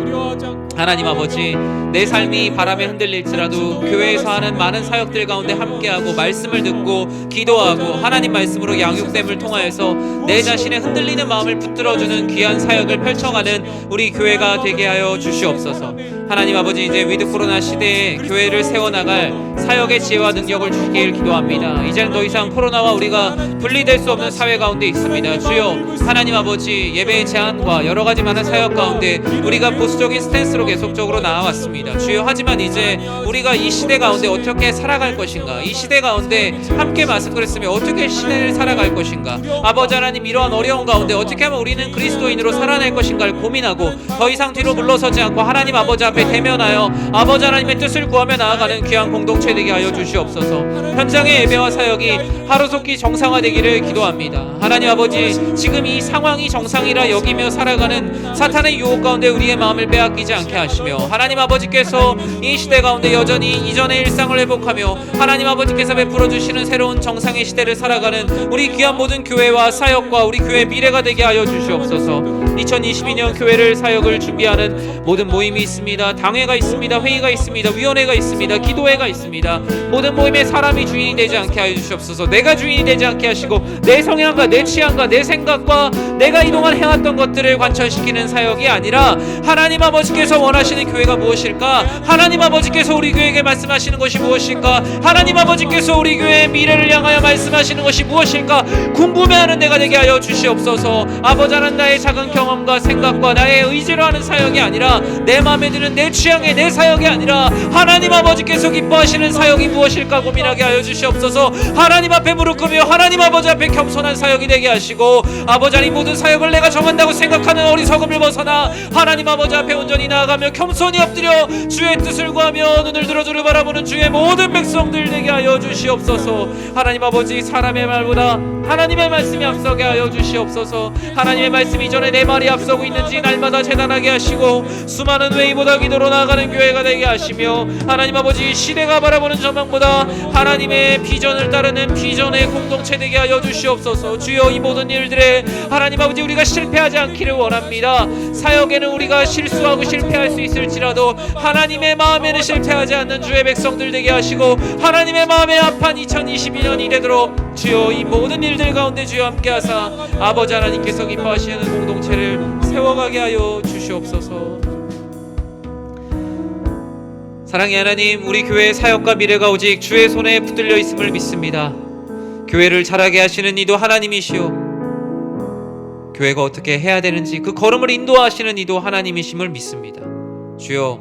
D: 하나님 아버지, 내 삶이 바람에 흔들릴지라도 교회에서 하는 많은 사역들 가운데 함께하고 말씀을 듣고 기도하고 하나님 말씀으로 양육됨을 통하여서 내 자신의 흔들리는 마음을 붙들어주는 귀한 사역을 펼쳐가는 우리 교회가 되게 하여 주시옵소서. 하나님 아버지, 이제 위드 코로나 시대에 교회를 세워나갈 사역의 지혜와 능력을 주시길 기도합니다. 이제는 더 이상 코로나와 우리가 분리될 수 없는 사회 가운데 있습니다. 주여, 하나님 아버지, 예배의 제한과 여러 가지 많은 사역 가운데 우리가 보수적인 스탠스로 계속적으로 나아왔습니다. 주여, 하지만 이제 우리가 이 시대 가운데 어떻게 살아갈 것인가, 이 시대 가운데 함께 마스크를 쓰며 어떻게 시대를 살아갈 것인가, 아버지 하나님, 이러한 어려운 가운데 어떻게 하면 우리는 그리스도인으로 살아낼 것인가를 고민하고 더 이상 뒤로 물러서지 않고 하나님 아버지 앞에 대면하여 아버지 하나님의 뜻을 구하며 나아가는 귀한 공동체 되게 하여 주시옵소서. 현장의 예배와 사역이 하루속히 정상화되기를 기도합니다. 하나님 아버지, 지금 이 상황이 정상이라 여기며 살아가는 사탄의 유혹 가운데 우리의 마음을 빼앗기지 않게 하시며, 하나님 아버지께서 이 시대 가운데 여전히 이전의 일상을 회복하며 하나님 아버지께서 베풀어 주시는 새로운 정상의 시대를 살아가는 우리 귀한 모든 교회와 사역과 우리 교회 미래가 되게 하여 주시옵소서. 2022년 교회를 사역을 준비하는 모든 모임이 있습니다. 당회가 있습니다. 회의가 있습니다. 위원회가 있습니다. 기도회가 있습니다. 모든 모임에 사람이 주인이 되지 않게 하여 주시옵소서. 내가 주인이 되지 않게 하시고 내 성향과 내 취향과 내 생각과 내가 이동안 해왔던 것들을 관철시키는 사역이 아니라 하나님 아버지께서 원하시는 교회가 무엇일까? 하나님 아버지께서 우리 교회에게 말씀하시는 것이 무엇일까? 하나님 아버지께서 우리 교회의 미래를 향하여 말씀하시는 것이 무엇일까? 궁금해하는 내가 되게 하여 주시옵소서. 아버지 하나님, 나의 작은 경험과 생각과 나의 의지로 하는 사역이 아니라, 내 마음에 드는 내 취향의 내 사역이 아니라 하나님 아버지께서 기뻐하시는 사역이 무엇일까 고민하게 하여 주시옵소서. 하나님 앞에 무릎 꿇으며 하나님 아버지 앞에 겸손한 사역이 되게 하시고, 아버지 하나님, 모든 사역을 내가 정한다고 생각하는 어리석음을 벗어나 하나님 아버지 앞에 온전히 나아가며 겸손히 엎드려 주의 뜻을 구하며 눈을 들어 주를 바라보는 주의 모든 백성들 되게 하여 주시옵소서. 하나님 아버지, 사람의 말보다 하나님의 말씀이 앞서게 하여 주시옵소서. 하나님의 말씀이 이전에 내 말이 앞서고 있는지 날마다 재단하게 하시고 수많은 웨이보다 기도로 나아가는 교회가 되게 하시며 하나님 아버지 시대가 바라보는 전망보다 하나님의 비전을 따르는 비전의 공동체 되게 하여 주시옵소서. 주여 이 모든 일들에 하나님 아버지 우리가 실패하지 않기를 원합니다. 사역에는 우리가 실수하고 실패할 수 있을지라도 하나님의 마음에는 실패하지 않는 주의 백성들 되게 하시고 하나님의 마음에 합한 2022년이 되도록 주여 이 모든 일들 가운데 주여 함께하사 아버지 하나님께서 기뻐하시는 공동체를 세워가게 하여 주시옵소서. 사랑의 하나님, 우리 교회의 사역과 미래가 오직 주의 손에 붙들려 있음을 믿습니다. 교회를 자라게 하시는 이도 하나님이시오, 교회가 어떻게 해야 되는지 그 걸음을 인도하시는 이도 하나님이심을 믿습니다. 주여,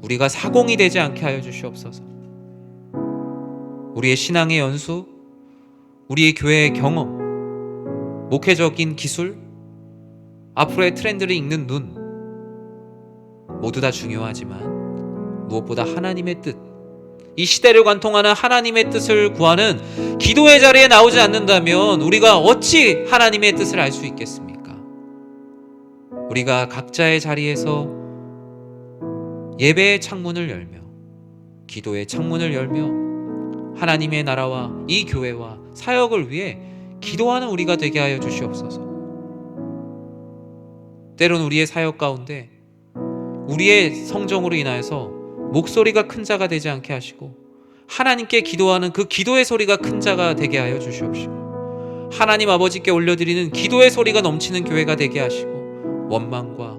D: 우리가 사공이 되지 않게 하여 주시옵소서. 우리의 신앙의 연수, 우리의 교회의 경험, 목회적인 기술, 앞으로의 트렌드를 읽는 눈, 모두 다 중요하지만 무엇보다 하나님의 뜻, 이 시대를 관통하는 하나님의 뜻을 구하는 기도의 자리에 나오지 않는다면 우리가 어찌 하나님의 뜻을 알 수 있겠습니까? 우리가 각자의 자리에서 예배의 창문을 열며 기도의 창문을 열며 하나님의 나라와 이 교회와 사역을 위해 기도하는 우리가 되게 하여 주시옵소서. 때론 우리의 사역 가운데 우리의 성정으로 인하여서 목소리가 큰 자가 되지 않게 하시고 하나님께 기도하는 그 기도의 소리가 큰 자가 되게 하여 주시옵시고 하나님 아버지께 올려드리는 기도의 소리가 넘치는 교회가 되게 하시고 원망과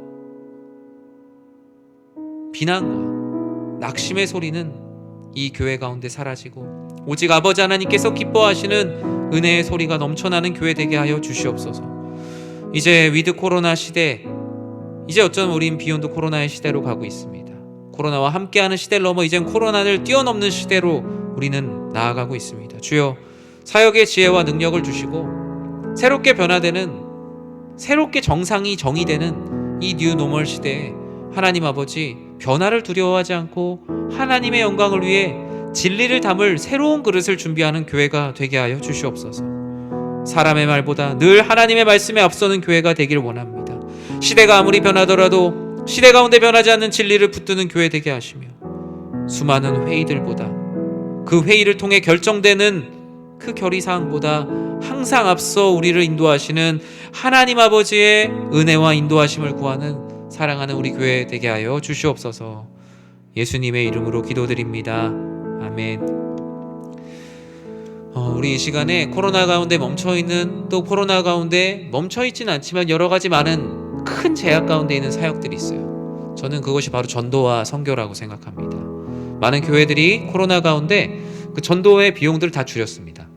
D: 비난과 낙심의 소리는 이 교회 가운데 사라지고 오직 아버지 하나님께서 기뻐하시는 은혜의 소리가 넘쳐나는 교회 되게 하여 주시옵소서. 이제 위드 코로나 시대, 이제 어쩌면 우린 비욘드 코로나의 시대로 가고 있습니다. 코로나와 함께하는 시대를 넘어 이젠 코로나를 뛰어넘는 시대로 우리는 나아가고 있습니다. 주여, 사역의 지혜와 능력을 주시고 새롭게 변화되는, 새롭게 정상이 정의되는 이 뉴 노멀 시대에 하나님 아버지 변화를 두려워하지 않고 하나님의 영광을 위해 진리를 담을 새로운 그릇을 준비하는 교회가 되게 하여 주시옵소서. 사람의 말보다 늘 하나님의 말씀에 앞서는 교회가 되기를 원합니다. 시대가 아무리 변하더라도 시대 가운데 변하지 않는 진리를 붙드는 교회 되게 하시며 수많은 회의들보다 그 회의를 통해 결정되는 그 결의사항보다 항상 앞서 우리를 인도하시는 하나님 아버지의 은혜와 인도하심을 구하는 사랑하는 우리 교회 되게 하여 주시옵소서. 예수님의 이름으로 기도드립니다. 아멘. 우리 이 시간에 코로나 가운데 멈춰있는, 또 코로나 가운데 멈춰있진 않지만 여러 가지 많은 큰 제약 가운데 있는 사역들이 있어요. 저는 그것이 바로 전도와 선교라고 생각합니다. 많은 교회들이 코로나 가운데 그 전도의 비용들을 다 줄였습니다.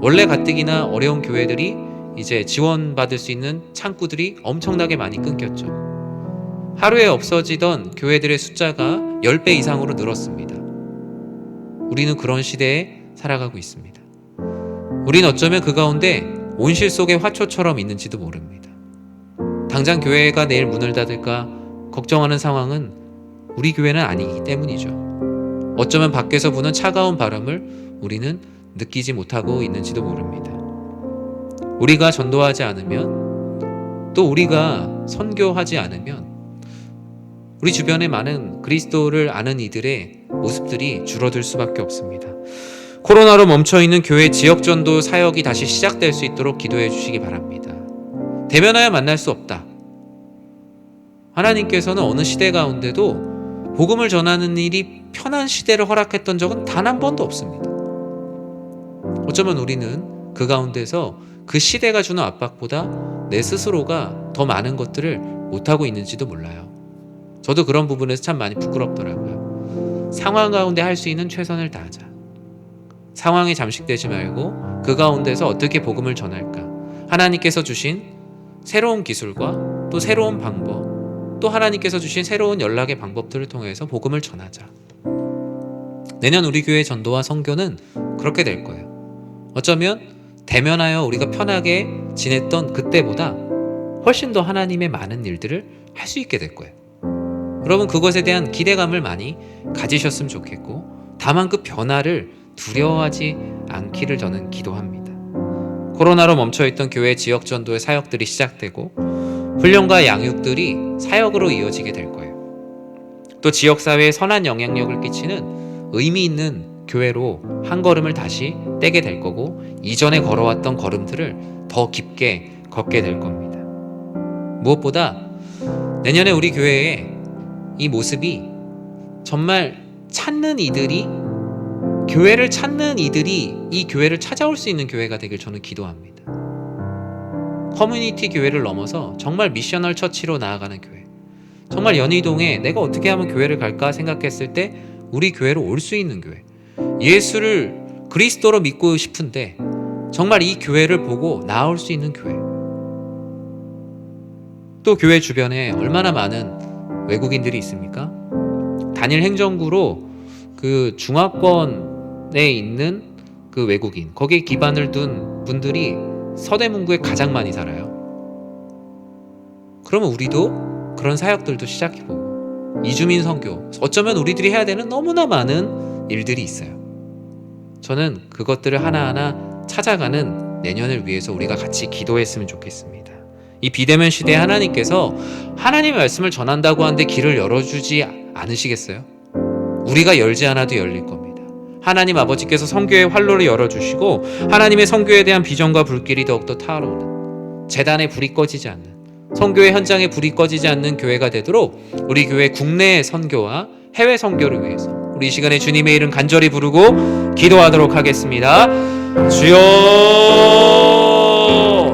D: 원래 가뜩이나 어려운 교회들이 이제 지원받을 수 있는 창구들이 엄청나게 많이 끊겼죠. 하루에 없어지던 교회들의 숫자가 10배 이상으로 늘었습니다. 우리는 그런 시대에 살아가고 있습니다. 우리는 어쩌면 그 가운데 온실 속의 화초처럼 있는지도 모릅니다. 당장 교회가 내일 문을 닫을까 걱정하는 상황은 우리 교회는 아니기 때문이죠. 어쩌면 밖에서 부는 차가운 바람을 우리는 느끼지 못하고 있는지도 모릅니다. 우리가 전도하지 않으면, 또 우리가 선교하지 않으면 우리 주변에 많은 그리스도를 아는 이들의 모습들이 줄어들 수밖에 없습니다. 코로나로 멈춰있는 교회 지역전도 사역이 다시 시작될 수 있도록 기도해 주시기 바랍니다. 대면하여 만날 수 없다. 하나님께서는 어느 시대 가운데도 복음을 전하는 일이 편한 시대를 허락했던 적은 단 한 번도 없습니다. 어쩌면 우리는 그 가운데서 그 시대가 주는 압박보다 내 스스로가 더 많은 것들을 못하고 있는지도 몰라요. 저도 그런 부분에서 참 많이 부끄럽더라고요. 상황 가운데 할 수 있는 최선을 다하자. 상황에 잠식되지 말고 그 가운데서 어떻게 복음을 전할까. 하나님께서 주신 새로운 기술과 또 새로운 방법, 또 하나님께서 주신 새로운 연락의 방법들을 통해서 복음을 전하자. 내년 우리 교회 전도와 선교는 그렇게 될 거예요. 어쩌면 대면하여 우리가 편하게 지냈던 그때보다 훨씬 더 하나님의 많은 일들을 할 수 있게 될 거예요. 여러분, 그것에 대한 기대감을 많이 가지셨으면 좋겠고, 다만 그 변화를 두려워하지 않기를 저는 기도합니다. 코로나로 멈춰있던 교회 지역 전도의 사역들이 시작되고 훈련과 양육들이 사역으로 이어지게 될 거예요. 또 지역사회에 선한 영향력을 끼치는 의미 있는 교회로 한 걸음을 다시 떼게 될 거고, 이전에 걸어왔던 걸음들을 더 깊게 걷게 될 겁니다. 무엇보다 내년에 우리 교회의 이 모습이 정말 교회를 찾는 이들이 이 교회를 찾아올 수 있는 교회가 되길 저는 기도합니다. 커뮤니티 교회를 넘어서 정말 미셔널 처치로 나아가는 교회, 정말 연희동에 내가 어떻게 하면 교회를 갈까 생각했을 때 우리 교회로 올 수 있는 교회, 예수를 그리스도로 믿고 싶은데 정말 이 교회를 보고 나아올 수 있는 교회. 또 교회 주변에 얼마나 많은 외국인들이 있습니까? 단일 행정구로 그 중화권에 있는 그 외국인, 거기에 기반을 둔 분들이 서대문구에 가장 많이 살아요. 그러면 우리도 그런 사역들도 시작해보고, 이주민 선교, 어쩌면 우리들이 해야 되는 너무나 많은 일들이 있어요. 저는 그것들을 하나하나 찾아가는 내년을 위해서 우리가 같이 기도했으면 좋겠습니다. 이 비대면 시대에 하나님께서 하나님의 말씀을 전한다고 하는데 길을 열어주지 않으시겠어요? 우리가 열지 않아도 열릴 겁니다. 하나님 아버지께서 선교의 활로를 열어주시고 하나님의 선교에 대한 비전과 불길이 더욱더 타오르는, 재단에 불이 꺼지지 않는, 선교의 현장에 불이 꺼지지 않는 교회가 되도록 우리 교회 국내 선교와 해외 선교를 위해서 우리 이 시간에 주님의 이름 간절히 부르고 기도하도록 하겠습니다. 주여,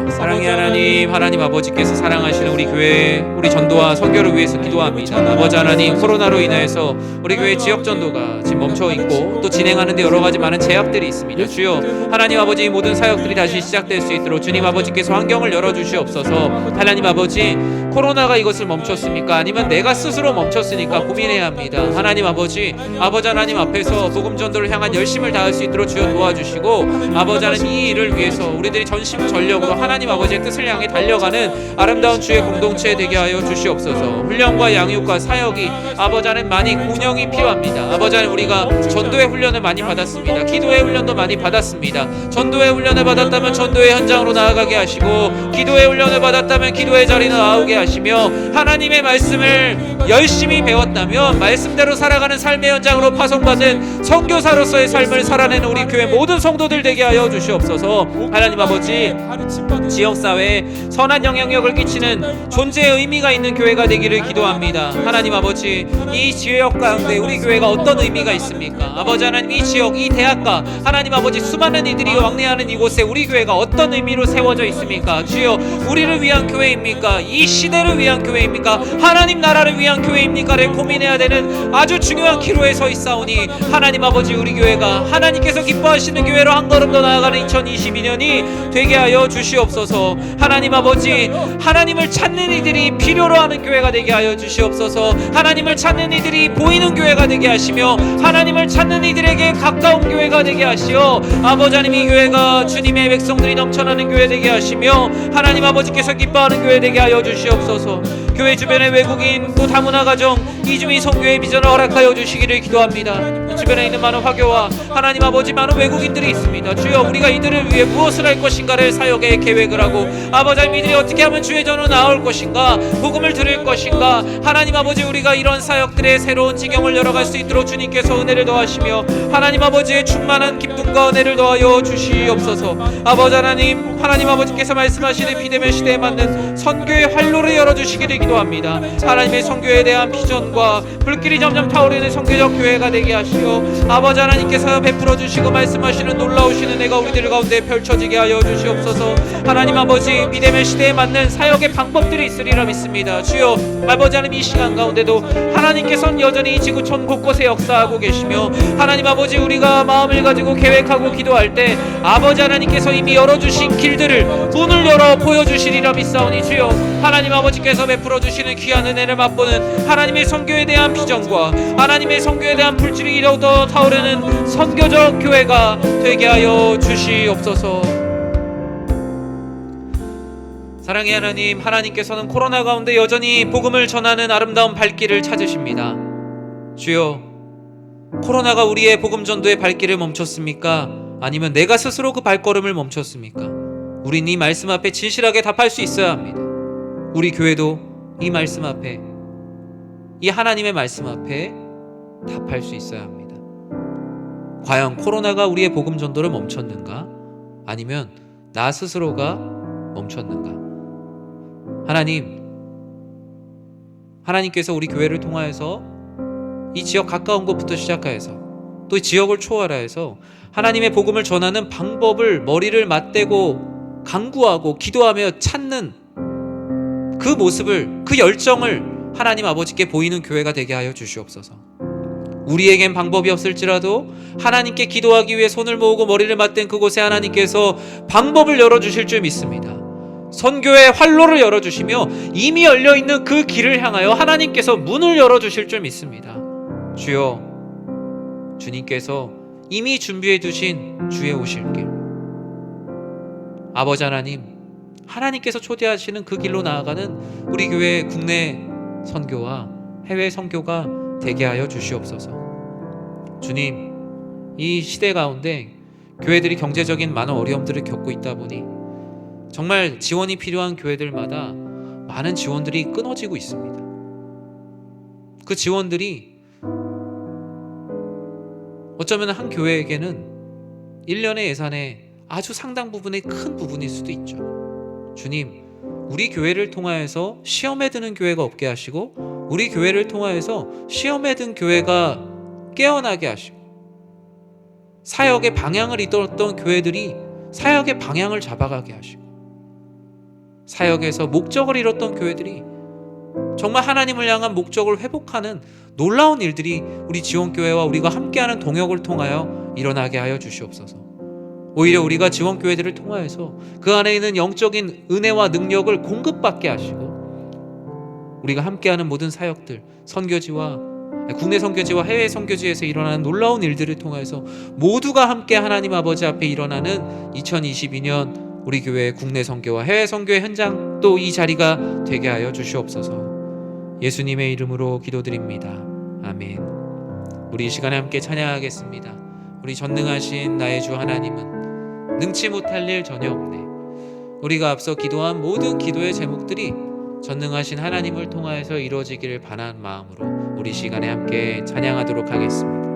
D: 사랑의 하나님, 하나님 아버지께서 사랑하시는 우리 교회, 우리 전도와 선교를 위해서 기도합니다. 아버지 하나님, 코로나로 인해서 우리 교회 지역 전도가 지금 멈춰 있고 또 진행하는데 여러 가지 많은 제약들이 있습니다. 주여, 하나님 아버지, 이 모든 사역들이 다시 시작될 수 있도록 주님 아버지께서 환경을 열어주시옵소서. 하나님 아버지, 코로나가 이것을 멈췄습니까? 아니면 내가 스스로 멈췄으니까 고민해야 합니다. 하나님 아버지, 아버지 하나님 앞에서 복음 전도를 향한 열심을 다할 수 있도록 주여 도와주시고, 아버지 하나님 이 일을 위해서 우리들이 전심전력으로 하나님 아버지의 뜻을 향해 달려가는 아름다운 주의 공동체 되게 하여 주시옵소서. 훈련과 양육과 사역이 아버지 하나님 많이 운영이 필요합니다. 아버지 하나님, 우리가 전도의 훈련을 많이 받았습니다. 기도의 훈련도 많이 받았습니다. 전도의 훈련을 받았다면 전도의 현장으로 나아가게 하시고, 기도의 훈련을 받았다면 기도의 자리에 나오게 하시며, 하나님의 말씀을 열심히 배웠다면 말씀대로 살아가는 삶의 현장으로 파송받은 선교사로서의 삶을 살아내는 우리 교회 모든 성도들 되게 하여 주시옵소서. 하나님 아버지, 지역사회에 선한 영향력을 끼치는 존재의 의미가 있는 교회가 되기를 기도합니다. 하나님 아버지, 이 지역 가운데 우리 교회가 어떤 의미가 있습니까? 아버지 하나님, 이 지역, 이 대학가, 하나님 아버지, 수많은 이들이 왕래하는 이곳에 우리 교회가 어떤 의미로 세워져 있습니까? 주여, 우리를 위한 교회입니까? 이 시대를 위한 교회입니까? 하나님 나라를 위한 교회입니까?를 고민해야 되는 아주 중요한 기로에 서 있사오니, 하나님 아버지, 우리 교회가 하나님께서 기뻐하시는 교회로 한 걸음 더 나아가는 2022년이 되게 하여 주시옵소서. 하나님 아버지, 하나님을 찾는 이들이 필요로 하는 교회가 되게 하여 주시옵소서. 하나님을 찾는 이들이 보이는 교회가 되게 하시며, 하나님을 찾는 이들에게 가까운 교회가 되게 하시어, 아버지 하나님, 이 교회가 주님의 백성들이 넘쳐나는 교회 되게 하시며, 하나님 아버지께서 기뻐하는 교회 되게 하여 주시옵소서. 교회 주변의 외국인, 또 다문화 가정, 이주민 선교의 비전을 허락하여 주시기를 기도합니다. 주변에 있는 많은 화교와 하나님 아버지, 많은 외국인들이 있습니다. 주여, 우리가 이들을 위해 무엇을 할 것인가를 사역의 계획을 하고, 아버지 하나님, 이들이 어떻게 하면 주의 전으로 나올 것인가, 복음을 들을 것인가, 하나님 아버지, 우리가 이런 사역들의 새로운 지경을 열어갈 수 있도록 주님께서 은혜를 더하시며, 하나님 아버지의 충만한 기쁨과 은혜를 더하여 주시옵소서. 아버지 하나님, 하나님 아버지께서 말씀하시는 비대면 시대에 맞는 선교의 활로를 열어주시기를 기도합니다. 하나님의 선교에 대한 비전과 불길이 점점 타오르는 선교적 교회가 되게 하시오. 아버지 하나님께서 베풀어 주시고 말씀하시는 놀라우신 은혜가 우리들 가운데 펼쳐지게 하여 주시옵소서. 하나님 아버지, 비대면 시대에 맞는 사역의 방법들이 있으리라 믿습니다. 주여, 아버지 하나님, 이 시간 가운데도 하나님께서는 여전히 지구촌 곳곳에 역사하고 계시며, 하나님 아버지, 우리가 마음을 가지고 계획하고 기도할 때 아버지 하나님께서 이미 열어주신 길들을, 문을 열어 보여주시리라 믿사오니, 주여, 하나님 아버지께서 베풀어 주시는 귀한 은혜를 맛보는 하나님의 선교에 대한 비전과 하나님의 선교에 대한 불길이 더욱더 타오르는 선교적 교회가 되게 하여 주시옵소서. 사랑의 하나님, 하나님께서는 코로나 가운데 여전히 복음을 전하는 아름다운 발길을 찾으십니다. 주여, 코로나가 우리의 복음 전도의 발길을 멈췄습니까? 아니면 내가 스스로 그 발걸음을 멈췄습니까? 우린 이 말씀 앞에 진실하게 답할 수 있어야 합니다. 우리 교회도 이 말씀 앞에, 이 하나님의 말씀 앞에 답할 수 있어야 합니다. 과연 코로나가 우리의 복음 전도를 멈췄는가? 아니면 나 스스로가 멈췄는가? 하나님께서 우리 교회를 통하여서 이 지역 가까운 곳부터 시작하여서 또 이 지역을 초월하여서 하나님의 복음을 전하는 방법을 머리를 맞대고 간구하고 기도하며 찾는 그 모습을, 그 열정을 하나님 아버지께 보이는 교회가 되게 하여 주시옵소서. 우리에겐 방법이 없을지라도 하나님께 기도하기 위해 손을 모으고 머리를 맞댄 그곳에 하나님께서 방법을 열어주실 줄 믿습니다. 선교의 활로를 열어주시며 이미 열려있는 그 길을 향하여 하나님께서 문을 열어주실 줄 믿습니다. 주여, 주님께서 이미 준비해 두신 주의 오실 길, 아버지 하나님, 하나님께서 초대하시는 그 길로 나아가는 우리 교회의 국내 선교와 해외 선교가 되게 하여 주시옵소서. 주님, 이 시대 가운데 교회들이 경제적인 많은 어려움들을 겪고 있다 보니 정말 지원이 필요한 교회들마다 많은 지원들이 끊어지고 있습니다. 그 지원들이 어쩌면 한 교회에게는 1년의 예산의 아주 상당 부분의 큰 부분일 수도 있죠. 주님, 우리 교회를 통하여서 시험에 드는 교회가 없게 하시고 우리 교회를 통하여서 시험에 든 교회가 깨어나게 하시고 사역의 방향을 잃었던 교회들이 사역의 방향을 잡아가게 하시고 사역에서 목적을 잃었던 교회들이 정말 하나님을 향한 목적을 회복하는 놀라운 일들이 우리 지원교회와 우리가 함께하는 동역을 통하여 일어나게 하여 주시옵소서. 오히려 우리가 지원교회들을 통하여서 그 안에 있는 영적인 은혜와 능력을 공급받게 하시고 우리가 함께하는 모든 사역들, 선교지와 국내 선교지와 해외 선교지에서 일어나는 놀라운 일들을 통해서 모두가 함께 하나님 아버지 앞에 일어나는 2022년 우리 교회의 국내 선교와 해외 선교의 현장 또 이 자리가 되게 하여 주시옵소서. 예수님의 이름으로 기도드립니다. 아멘. 우리 이 시간에 함께 찬양하겠습니다. 우리 전능하신 나의 주 하나님은 능치 못할 일 전혀 없네. 우리가 앞서 기도한 모든 기도의 제목들이 전능하신 하나님을 통하여서 이루어지기를 바라는 마음으로 우리 시간에 함께 찬양하도록 하겠습니다.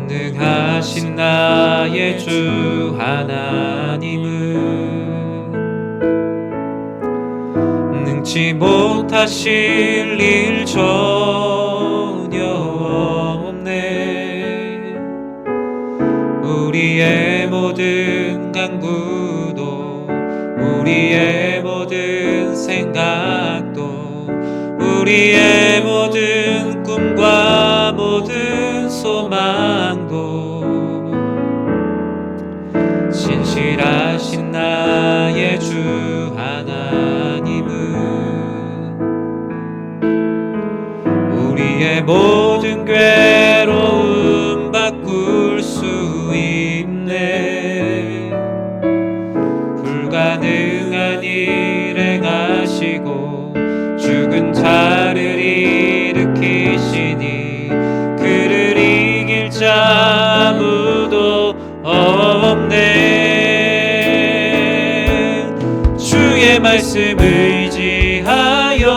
D: 전능하신 나의 주 하나님은 능치 못하실 일 전혀 없네. 우리의 모든 간구도 우리의 모든 생각도 우리의 모든 꿈과 모든 소망도 신실하신 나의 주 하나님은 우리의 모든 괴로움 바꿀 수 있네. 불가능한 일 행하시고 죽은 자를 일으키시니 그를 이길 자 아무도 없네. 주의 말씀 의지하여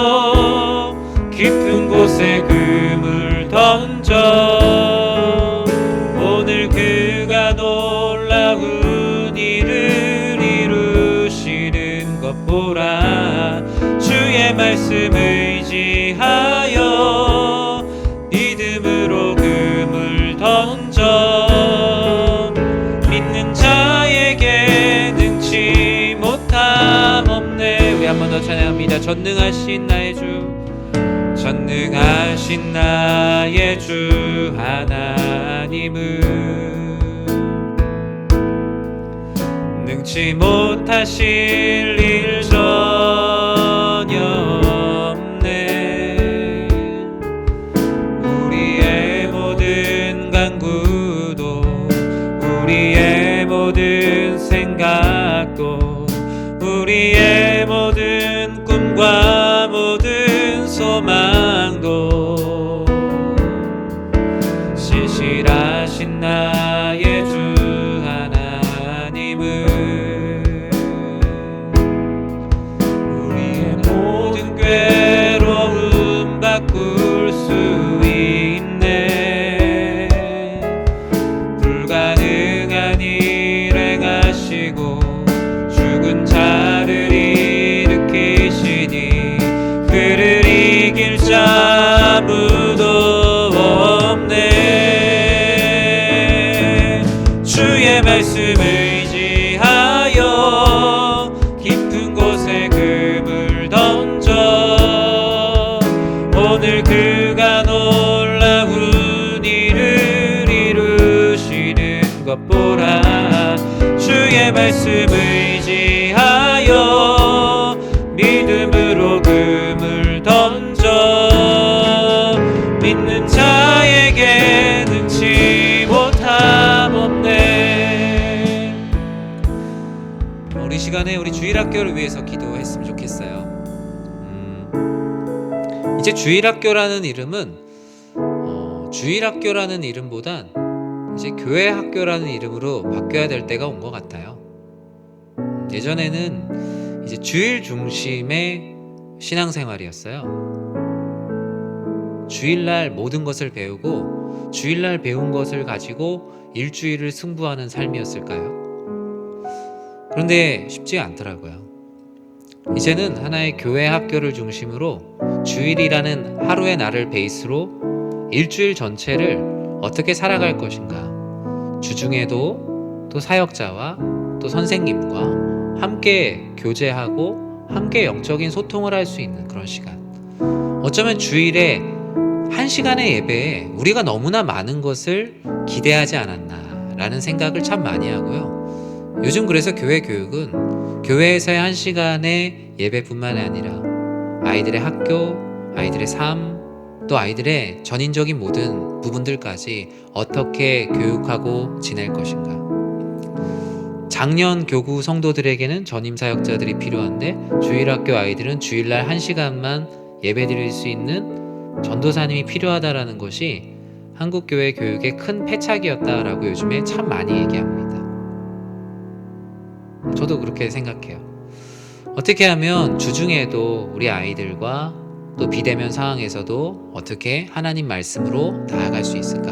D: 깊은 곳에 금을 던져 오늘 그가 놀라운 일을 이루시는 것 보라. 주의 말씀 의지하여 믿음으로 금을 던져 믿는 자에게 능치 못함 없네. 우리 한 번 더 찬양합니다. 전능하신 나의 주, 전능하신 나의 주 하나님은 능치 못하실 일 전혀 없네. 우리의 모든 꿈과 모든 소망도 신실하신 나의 주 하나님을 우리의 모든 괴로움 바꿀 수 있네. 불가능한 일 행하시고 죽은 자를 일으키시니 그를 이길 자 아무도 없네. 주의 말씀을 의지하여 깊은 곳에 금을 던져 오늘 그가 놀라운 일을 이루시는 것 보라. 주의 말씀을 의지하여 믿음으로 금을 던져 믿는 자에게 능치 못함 없네. 우리 시간에 우리 주일학교를 위해서 기도했으면 좋겠어요. 이제 주일학교라는 이름은 주일학교라는 이름보단 이제 교회학교라는 이름으로 바뀌어야 될 때가 온 것 같아요. 예전에는 이제 주일 중심의 신앙생활이었어요. 주일날 모든 것을 배우고 주일날 배운 것을 가지고 일주일을 승부하는 삶이었을까요? 그런데 쉽지 않더라고요. 이제는 하나의 교회 학교를 중심으로 주일이라는 하루의 날을 베이스로 일주일 전체를 어떻게 살아갈 것인가, 주중에도 또 사역자와 또 선생님과 함께 교제하고 함께 영적인 소통을 할 수 있는 그런 시간. 어쩌면 주일에 1시간의 예배에 우리가 너무나 많은 것을 기대하지 않았나라는 생각을 참 많이 하고요. 요즘 그래서 교회 교육은 교회에서의 1시간의 예배뿐만 아니라 아이들의 학교, 아이들의 삶, 또 아이들의 전인적인 모든 부분들까지 어떻게 교육하고 지낼 것인가. 작년 교구 성도들에게는 전임 사역자들이 필요한데 주일학교 아이들은 주일날 1시간만 예배드릴 수 있는 전도사님이 필요하다라는 것이 한국교회 교육의 큰 패착이었다라고 요즘에 참 많이 얘기합니다. 저도 그렇게 생각해요. 어떻게 하면 주중에도 우리 아이들과 또 비대면 상황에서도 어떻게 하나님 말씀으로 나아갈 수 있을까?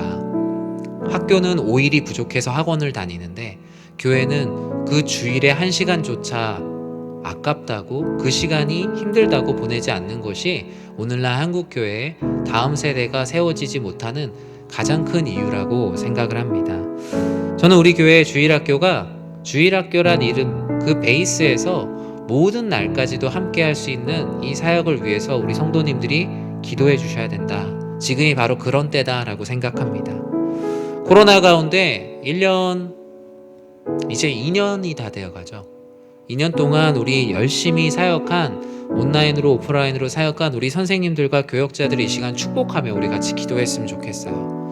D: 학교는 5일이 부족해서 학원을 다니는데 교회는 그 주일에 1시간조차 아깝다고, 그 시간이 힘들다고 보내지 않는 것이 오늘날 한국교회의 다음 세대가 세워지지 못하는 가장 큰 이유라고 생각을 합니다. 저는 우리 교회의 주일학교가 주일학교란 이름 그 베이스에서 모든 날까지도 함께 할 수 있는 이 사역을 위해서 우리 성도님들이 기도해 주셔야 된다. 지금이 바로 그런 때다라고 생각합니다. 코로나 가운데 1년, 이제 2년이 다 되어가죠. 2년 동안 우리 열심히 사역한, 온라인으로 오프라인으로 사역한 우리 선생님들과 교역자들이 이 시간 축복하며 우리 같이 기도했으면 좋겠어요.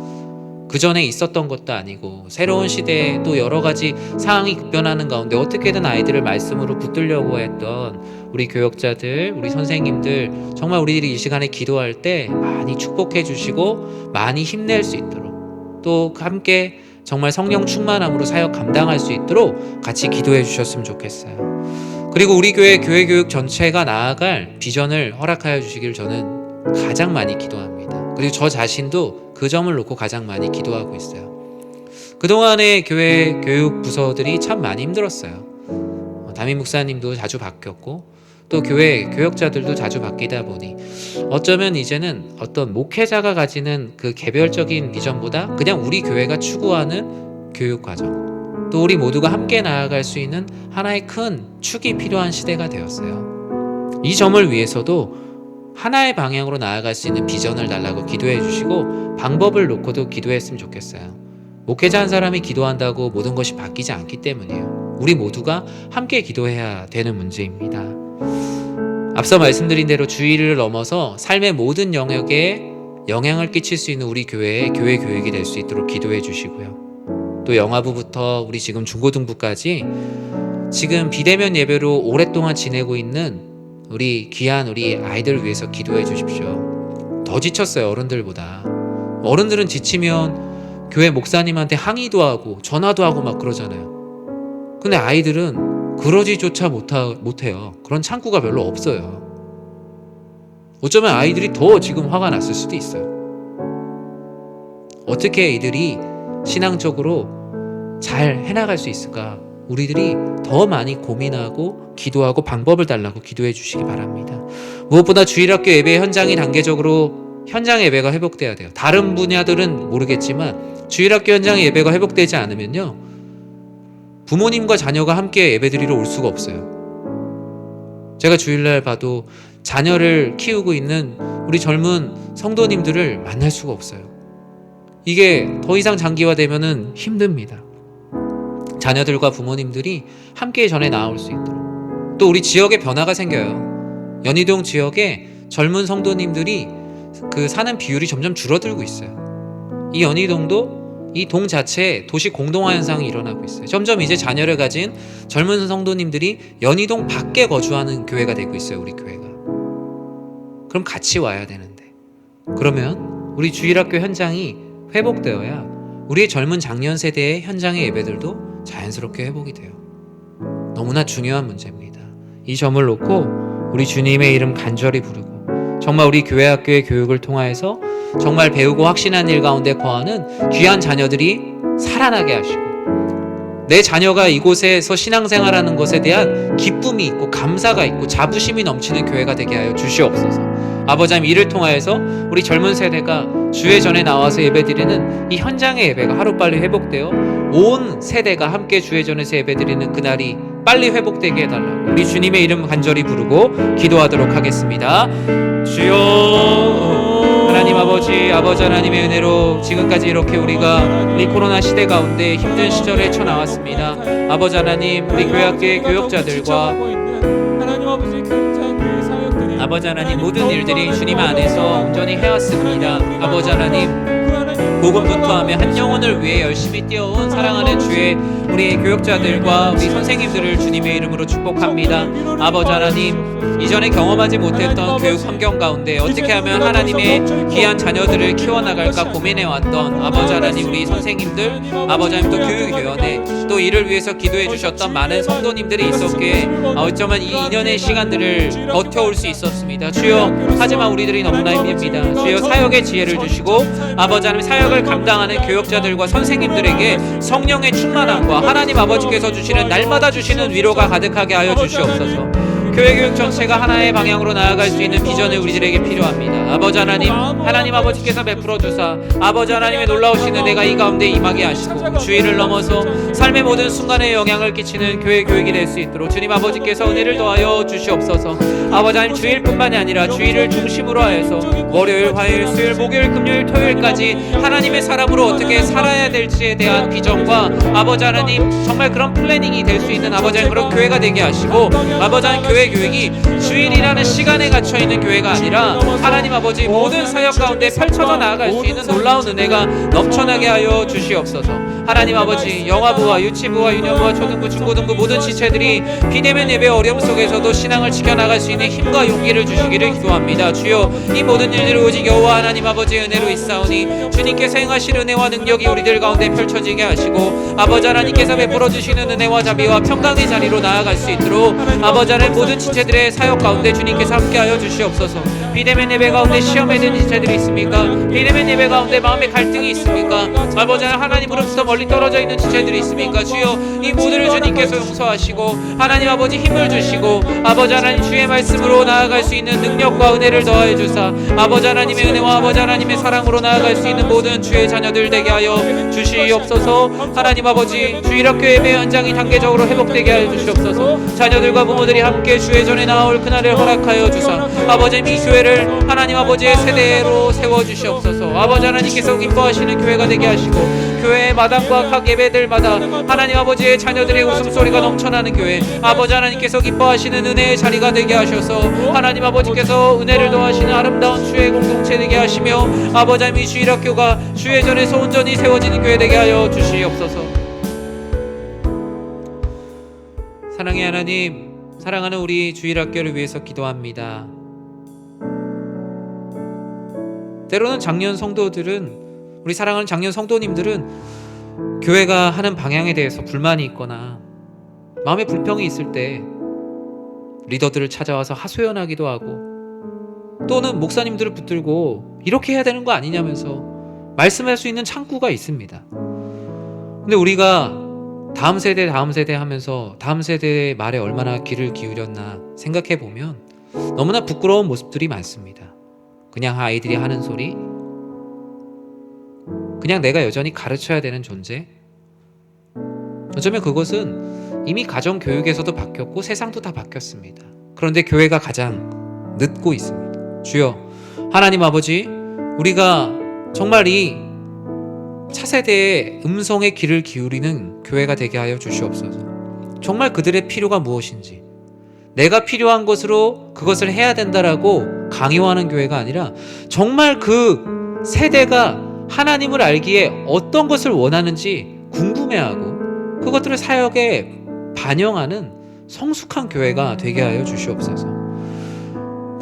D: 그 전에 있었던 것도 아니고 새로운 시대에 또 여러 가지 상황이 급변하는 가운데 어떻게든 아이들을 말씀으로 붙들려고 했던 우리 교역자들, 우리 선생님들, 정말 우리들이 이 시간에 기도할 때 많이 축복해 주시고 많이 힘낼 수 있도록, 또 함께 정말 성령 충만함으로 사역 감당할 수 있도록 같이 기도해 주셨으면 좋겠어요. 그리고 우리 교회 교육 전체가 나아갈 비전을 허락하여 주시길 저는 가장 많이 기도합니다. 그리고 저 자신도 그 점을 놓고 가장 많이 기도하고 있어요. 그동안의 교회 교육 부서들이 참 많이 힘들었어요. 담임 목사님도 자주 바뀌었고 또 교회 교역자들도 자주 바뀌다 보니 어쩌면 이제는 어떤 목회자가 가지는 그 개별적인 비전보다 그냥 우리 교회가 추구하는 교육 과정, 또 우리 모두가 함께 나아갈 수 있는 하나의 큰 축이 필요한 시대가 되었어요. 이 점을 위해서도 하나의 방향으로 나아갈 수 있는 비전을 달라고 기도해 주시고 방법을 놓고도 기도했으면 좋겠어요. 목회자 한 사람이 기도한다고 모든 것이 바뀌지 않기 때문이에요. 우리 모두가 함께 기도해야 되는 문제입니다. 앞서 말씀드린 대로 주일을 넘어서 삶의 모든 영역에 영향을 끼칠 수 있는 우리 교회의 교회 교육이 될 수 있도록 기도해 주시고요. 또 영아부부터 우리 지금 중고등부까지 지금 비대면 예배로 오랫동안 지내고 있는 우리 귀한 우리 아이들 위해서 기도해 주십시오. 더 지쳤어요, 어른들보다. 어른들은 지치면 교회 목사님한테 항의도 하고 전화도 하고 막 그러잖아요. 근데 아이들은 그러지조차 못해요. 그런 창구가 별로 없어요. 어쩌면 아이들이 더 지금 화가 났을 수도 있어요. 어떻게 이들이 신앙적으로 잘 해나갈 수 있을까? 우리들이 더 많이 고민하고 기도하고 방법을 달라고 기도해 주시기 바랍니다. 무엇보다 주일학교 예배 현장이 단계적으로 현장 예배가 회복돼야 돼요. 다른 분야들은 모르겠지만 주일학교 현장 예배가 회복되지 않으면요, 부모님과 자녀가 함께 예배드리러 올 수가 없어요. 제가 주일날 봐도 자녀를 키우고 있는 우리 젊은 성도님들을 만날 수가 없어요. 이게 더 이상 장기화되면은 힘듭니다. 자녀들과 부모님들이 함께 전에 나올 수 있도록. 또 우리 지역에 변화가 생겨요. 연희동 지역에 젊은 성도님들이 사는 비율이 점점 줄어들고 있어요. 이 연희동도 이 동 자체에 도시 공동화 현상이 일어나고 있어요. 점점 이제 자녀를 가진 젊은 성도님들이 연희동 밖에 거주하는 교회가 되고 있어요. 우리 교회가. 그럼 같이 와야 되는데, 그러면 우리 주일학교 현장이 회복되어야 우리의 젊은 장년 세대의 현장의 예배들도 자연스럽게 회복이 돼요. 너무나 중요한 문제입니다. 이 점을 놓고 우리 주님의 이름 간절히 부르고, 정말 우리 교회 학교의 교육을 통하여서 정말 배우고 확신한 일 가운데 거하는 귀한 자녀들이 살아나게 하시고, 내 자녀가 이곳에서 신앙생활하는 것에 대한 기쁨이 있고 감사가 있고 자부심이 넘치는 교회가 되게 하여 주시옵소서. 아버지 하나님, 이를 통하여서 우리 젊은 세대가 주의 전에 나와서 예배드리는 이 현장의 예배가 하루빨리 회복되어 온 세대가 함께 주의 전에서 예배드리는 그날이 빨리 회복되게 해달라고 우리 주님의 이름 간절히 부르고 기도하도록 하겠습니다. 주여, 하나님 아버지 하나님의 은혜로 지금까지 이렇게 우리가 이 코로나 시대 가운데 힘든 시절에 헤쳐나왔습니다. 아버지 하나님, 우리 교회 학교의 교역자들과
A: 하나님 아버지 굉장히 교회 사역들이
D: 아버지 하나님, 모든 일들이 주님 안에서 온전히 해왔습니다. 아버지 하나님, 복음부터 하며 한 영혼을 위해 열심히 뛰어온 사랑하는 주의 우리 교역자들과 우리 선생님들을 주님의 이름으로 축복합니다. 아버지 하나님, 이전에 경험하지 못했던 교육 환경 가운데 어떻게 하면 하나님의 귀한 자녀들을 키워나갈까 고민해왔던 아버지 하나님, 우리 선생님들, 아버지 하나님, 또 교육위원회, 또 이를 위해서 기도해 주셨던 많은 성도님들이 있었기에 어쩌면 이 2년의 시간들을 버텨올 수 있었습니다. 주여, 하지만 우리들이 너무나 힘듭니다. 주여, 사역의 지혜를 주시고 아버지 하나님, 사역을 감당하는 교역자들과 선생님들에게 성령의 충만함과 하나님 아버지께서 주시는 날마다 주시는 위로가 가득하게 하여 주시옵소서. 교회 교육 전체가 하나의 방향으로 나아갈 수 있는 비전이 우리들에게 필요합니다. 아버지 하나님, 하나님 아버지께서 베풀어 주사 아버지 하나님의 놀라우신 은혜가 이 가운데 임하게 하시고 주의를 넘어서 삶의 모든 순간에 영향을 끼치는 교회 교육이 될 수 있도록 주님 아버지께서 은혜를 더하여 주시옵소서. 아버지 하나님, 주일뿐만이 아니라 주일을 중심으로 하여서 월요일, 화요일, 수요일, 목요일, 금요일, 토요일까지 하나님의 사람으로 어떻게 살아야 될지에 대한 비전과 아버지 하나님, 정말 그런 플래닝이 될 수 있는 아버지 하나님, 그런 교회가 되게 하시고, 아버지 하나님, 교회 교육이 주일이라는 시간에 갇혀있는 교회가 아니라 하나님 아버지, 모든 사역 가운데 펼쳐져 나아갈 수 있는 놀라운 은혜가 넘쳐나게 하여 주시옵소서. 하나님 아버지, 영화부와 유치부와 유년부와 초등부, 중고등부 모든 지체들이 비대면 예배 어려움 속에서도 신앙을 지켜나갈 수 있는 힘과 용기를 주시기를 기도합니다. 주여, 이 모든 일들을 오직 여호와 하나님 아버지의 은혜로 있사오니 주님께서 행하실 은혜와 능력이 우리들 가운데 펼쳐지게 하시고, 아버지 하나님께서 베풀어 주시는 은혜와 자비와 평강의 자리로 나아갈 수 있도록 아버지 하나님, 모든 지체들의 사역 가운데 주님께서 함께하여 주시옵소서. 비대면 예배 가운데 시험에 든 지체들이 있습니까? 비대면 예배 가운데 마음의 갈등이 있습니까? 아버지 하나님으로부터 멀리 떨어져 있는 지체들이 있습니까? 주여, 이 모두를 주님께서 용서하시고 하나님 아버지 힘을 주시고 아버지 하나님, 주의 말씀으로 나아갈 수 있는 능력과 은혜를 더하여 주사 아버지 하나님의 은혜와 아버지 하나님의 사랑으로 나아갈 수 있는 모든 주의 자녀들 되게 하여 주시옵소서. 하나님 아버지, 주일학교 예배 현장이 단계적으로 회복되게 하여 주시옵소서. 자녀들과 부모들이 함께 주의 전에 나올 그날을 허락하여 주사 아버지, 이 교회를 하나님 아버지의 세대로 세워주시옵소서. 아버지 하나님께서 기뻐하시는 교회가 되게 하시고, 교회의 마당과 각 예배들마다 하나님 아버지의 자녀들의 웃음소리가 넘쳐나는 교회, 아버지 하나님께서 기뻐하시는 은혜의 자리가 되게 하셔서 하나님 아버지께서 은혜를 더하시는 아름다운 주의 공동체 되게 하시며, 아버지 하나님, 이 주일학교가 주의 전에서 온전히 세워지는 교회 되게 하여 주시옵소서. 사랑의 하나님, 사랑하는 우리 주일학교를 위해서 기도합니다. 때로는 작년 성도들은, 우리 사랑하는 작년 성도님들은 교회가 하는 방향에 대해서 불만이 있거나 마음에 불평이 있을 때 리더들을 찾아와서 하소연하기도 하고, 또는 목사님들을 붙들고 이렇게 해야 되는 거 아니냐면서 말씀할 수 있는 창구가 있습니다. 근데 우리가 다음 세대 하면서 다음 세대의 말에 얼마나 귀를 기울였나 생각해 보면 너무나 부끄러운 모습들이 많습니다. 그냥 아이들이 하는 소리, 그냥 내가 여전히 가르쳐야 되는 존재. 어쩌면 그것은 이미 가정교육에서도 바뀌었고 세상도 다 바뀌었습니다. 그런데 교회가 가장 늦고 있습니다. 주여, 하나님 아버지, 우리가 정말 이 차세대의 음성에 귀를 기울이는 교회가 되게 하여 주시옵소서. 정말 그들의 필요가 무엇인지, 내가 필요한 것으로 그것을 해야 된다라고 강요하는 교회가 아니라 정말 그 세대가 하나님을 알기에 어떤 것을 원하는지 궁금해하고 그것들을 사역에 반영하는 성숙한 교회가 되게 하여 주시옵소서.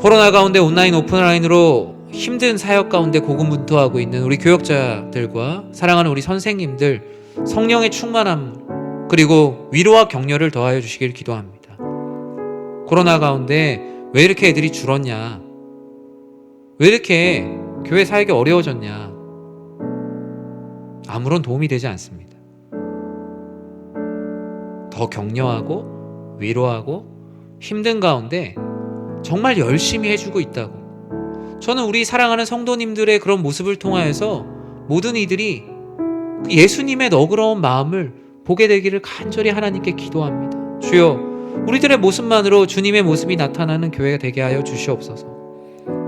D: 코로나 가운데 온라인 오프라인으로 힘든 사역 가운데 고군분투하고 있는 우리 교역자들과 사랑하는 우리 선생님들, 성령의 충만함 그리고 위로와 격려를 더하여 주시길 기도합니다. 코로나 가운데 왜 이렇게 애들이 줄었냐, 왜 이렇게 교회 사역이 어려워졌냐, 아무런 도움이 되지 않습니다. 더 격려하고 위로하고 힘든 가운데 정말 열심히 해주고 있다고, 저는 우리 사랑하는 성도님들의 그런 모습을 통하여서 모든 이들이 예수님의 너그러운 마음을 보게 되기를 간절히 하나님께 기도합니다. 주여, 우리들의 모습만으로 주님의 모습이 나타나는 교회가 되게 하여 주시옵소서.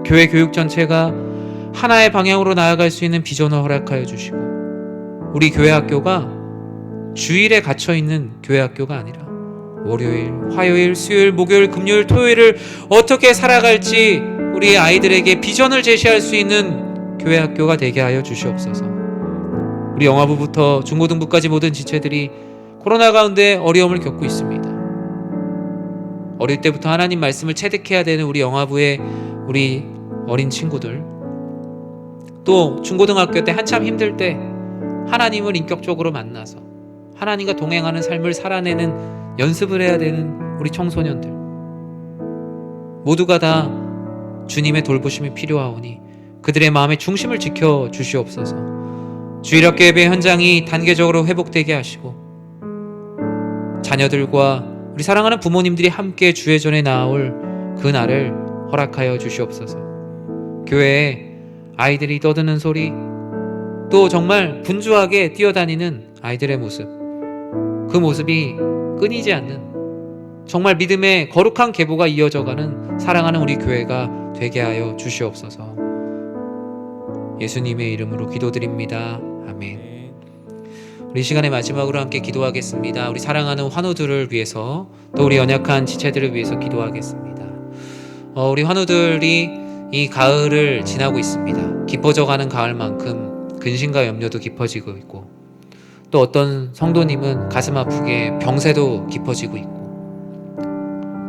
D: 교회 교육 전체가 하나의 방향으로 나아갈 수 있는 비전을 허락하여 주시고, 우리 교회 학교가 주일에 갇혀있는 교회 학교가 아니라 월요일, 화요일, 수요일, 목요일, 금요일, 토요일을 어떻게 살아갈지 우리 아이들에게 비전을 제시할 수 있는 교회 학교가 되게 하여 주시옵소서. 우리 영화부부터 중고등부까지 모든 지체들이 코로나 가운데 어려움을 겪고 있습니다. 어릴 때부터 하나님 말씀을 체득해야 되는 우리 영화부의 우리 어린 친구들, 또 중고등학교 때 한참 힘들 때 하나님을 인격적으로 만나서 하나님과 동행하는 삶을 살아내는 연습을 해야 되는 우리 청소년들, 모두가 다 주님의 돌보심이 필요하오니 그들의 마음의 중심을 지켜 주시옵소서. 주일학교 예배 현장이 단계적으로 회복되게 하시고 자녀들과 우리 사랑하는 부모님들이 함께 주의 전에 나아올 그 날을 허락하여 주시옵소서. 교회에 아이들이 떠드는 소리, 또 정말 분주하게 뛰어다니는 아이들의 모습, 그 모습이 끊이지 않는 정말 믿음의 거룩한 계보가 이어져가는 사랑하는 우리 교회가 되게 하여 주시옵소서. 예수님의 이름으로 기도드립니다. 아멘. 우리 시간의 마지막으로 함께 기도하겠습니다. 우리 사랑하는 환우들을 위해서, 또 우리 연약한 지체들을 위해서 기도하겠습니다. 우리 환우들이 이 가을을 지나고 있습니다. 깊어져가는 가을만큼 근심과 염려도 깊어지고 있고, 또 어떤 성도님은 가슴 아프게 병세도 깊어지고 있고,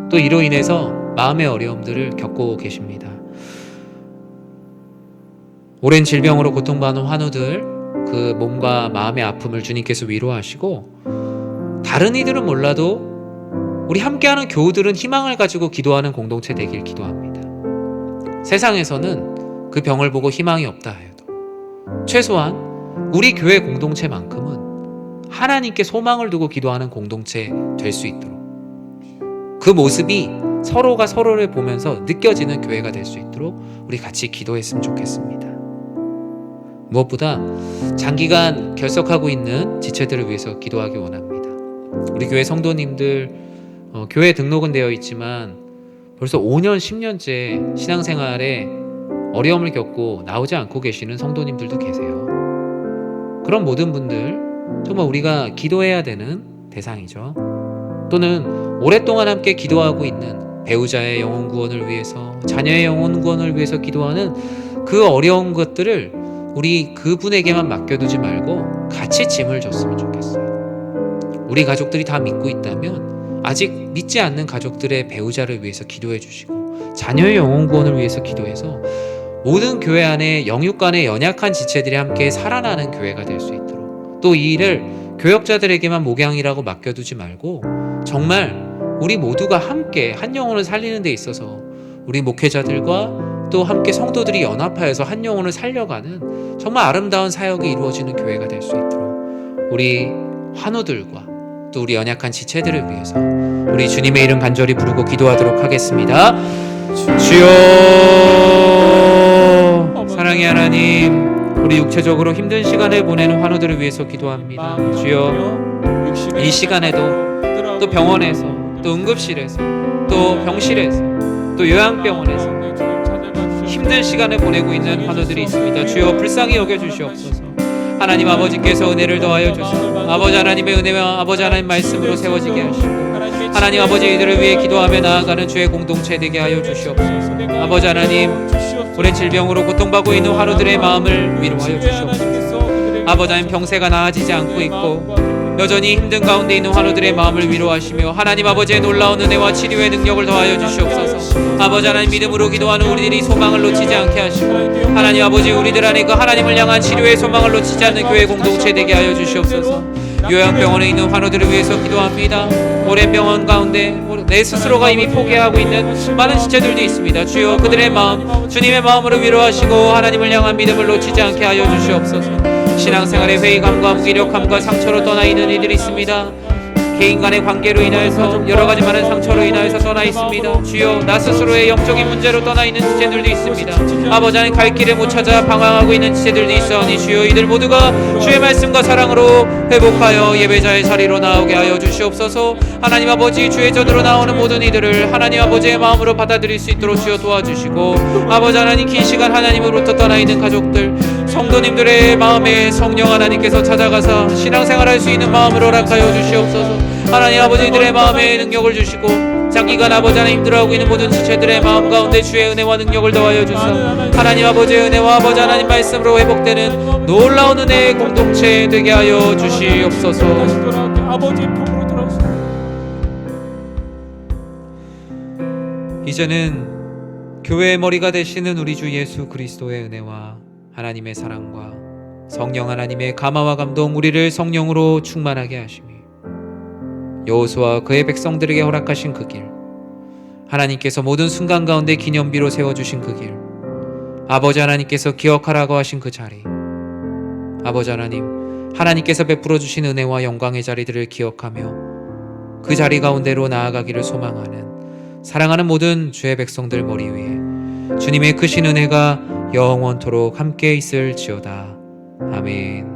D: 또 이로 인해서 마음의 어려움들을 겪고 계십니다. 오랜 질병으로 고통받는 환우들, 그 몸과 마음의 아픔을 주님께서 위로하시고, 다른 이들은 몰라도 우리 함께하는 교우들은 희망을 가지고 기도하는 공동체 되길 기도합니다. 세상에서는 그 병을 보고 희망이 없다 해도 최소한 우리 교회 공동체만큼은 하나님께 소망을 두고 기도하는 공동체 될 수 있도록, 그 모습이 서로가 서로를 보면서 느껴지는 교회가 될 수 있도록 우리 같이 기도했으면 좋겠습니다. 무엇보다 장기간 결석하고 있는 지체들을 위해서 기도하기 원합니다. 우리 교회 성도님들, 교회 등록은 되어 있지만 벌써 5년, 10년째 신앙생활에 어려움을 겪고 나오지 않고 계시는 성도님들도 계세요. 그런 모든 분들 정말 우리가 기도해야 되는 대상이죠. 또는 오랫동안 함께 기도하고 있는 배우자의 영혼 구원을 위해서, 자녀의 영혼 구원을 위해서 기도하는 그 어려운 것들을 우리 그분에게만 맡겨두지 말고 같이 짐을 졌으면 좋겠어요. 우리 가족들이 다 믿고 있다면 아직 믿지 않는 가족들의 배우자를 위해서 기도해 주시고 자녀의 영혼 구원을 위해서 기도해서 모든 교회 안에 영육 간의 연약한 지체들이 함께 살아나는 교회가 될 수 있도록, 또 이 일을 교역자들에게만 목양이라고 맡겨두지 말고 정말 우리 모두가 함께 한 영혼을 살리는 데 있어서 우리 목회자들과 또 함께 성도들이 연합하여서 한 영혼을 살려가는 정말 아름다운 사역이 이루어지는 교회가 될 수 있도록 우리 환우들과 또 우리 연약한 지체들을 위해서 우리 주님의 이름 간절히 부르고 기도하도록 하겠습니다. 주여, 사랑의 하나님, 우리 육체적으로 힘든 시간을 보내는 환우들을 위해서 기도합니다. 주여, 이 시간에도 또 병원에서, 또 응급실에서, 또 병실에서, 또 요양병원에서 힘든 시간을 보내고 있는 환우들이 있습니다. 주여, 불쌍히 여겨주시옵소서. 하나님 아버지께서 은혜를 더하여 주시고 아버지 하나님의 은혜와 아버지 하나님 말씀으로 세워지게 하시고 하나님 아버지 이들을 위해 기도하며 나아가는 주의 공동체 되게 하여 주시옵소서. 아버지 하나님, 오랜 질병으로 고통받고 있는 환우들의 마음을 위로하여 주시옵소서. 아버지 하나님, 병세가 나아지지 않고 있고 여전히 힘든 가운데 있는 환우들의 마음을 위로하시며 하나님 아버지의 놀라운 은혜와 치료의 능력을 더하여 주시옵소서. 아버지 하나님, 믿음으로 기도하는 우리들이 소망을 놓치지 않게 하시고 하나님 아버지, 우리들 안에 그 하나님을 향한 치료의 소망을 놓치지 않는 교회 공동체 되게 하여 주시옵소서. 요양병원에 있는 환우들을 위해서 기도합니다. 오랜 병원 가운데 내 스스로가 이미 포기하고 있는 많은 지체들도 있습니다. 주여, 그들의 마음 주님의 마음으로 위로하시고 하나님을 향한 믿음을 놓치지 않게 하여 주시옵소서. 신앙생활의 회의감과 무기력함과 상처로 떠나 있는 이들이 있습니다. 개인 간의 관계로 인하여서 여러 가지 많은 상처로 인하여서 떠나 있습니다. 주여, 나 스스로의 영적인 문제로 떠나 있는 지체들도 있습니다. 아버지 하나님, 갈 길을 못 찾아 방황하고 있는 지체들도 있어오니 주여, 이들 모두가 주의 말씀과 사랑으로 회복하여 예배자의 자리로 나오게 하여 주시옵소서. 하나님 아버지, 주의 전으로 나오는 모든 이들을 하나님 아버지의 마음으로 받아들일 수 있도록 주여 도와주시고 아버지 하나님, 긴 시간 하나님으로부터 떠나 있는 가족들, 성도님들의 마음에 성령 하나님께서 찾아가사 신앙생활할 수 있는 마음으로 허락하여 주시옵소서. 하나님 아버지, 이들의 마음에 능력을 주시고 장기간 아버지 하나님 힘들어하고 있는 모든 지체들의 마음 가운데 주의 은혜와 능력을 더하여 주사 하나님 아버지의 은혜와 아버지 하나님 말씀으로 회복되는 놀라운 은혜의 공동체 되게 하여 주시옵소서. 이제는 교회의 머리가 되시는 우리 주 예수 그리스도의 은혜와 하나님의 사랑과 성령 하나님의 감화와 감동, 우리를 성령으로 충만하게 하시며 여호수아와 그의 백성들에게 허락하신 그 길, 하나님께서 모든 순간 가운데 기념비로 세워주신 그 길, 아버지 하나님께서 기억하라고 하신 그 자리, 아버지 하나님, 하나님께서 베풀어 주신 은혜와 영광의 자리들을 기억하며 그 자리 가운데로 나아가기를 소망하는 사랑하는 모든 주의 백성들 머리 위에 주님의 크신 은혜가 영원토록 함께 있을지어다. 아멘.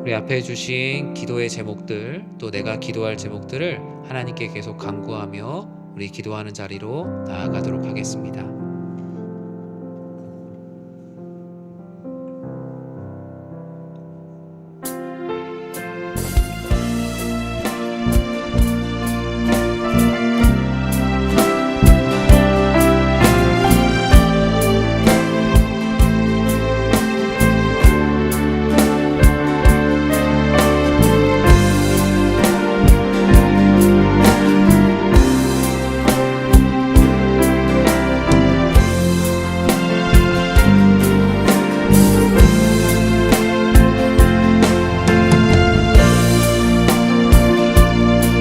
D: 우리 앞에 주신 기도의 제목들, 또 내가 기도할 제목들을 하나님께 계속 간구하며 우리 기도하는 자리로 나아가도록 하겠습니다.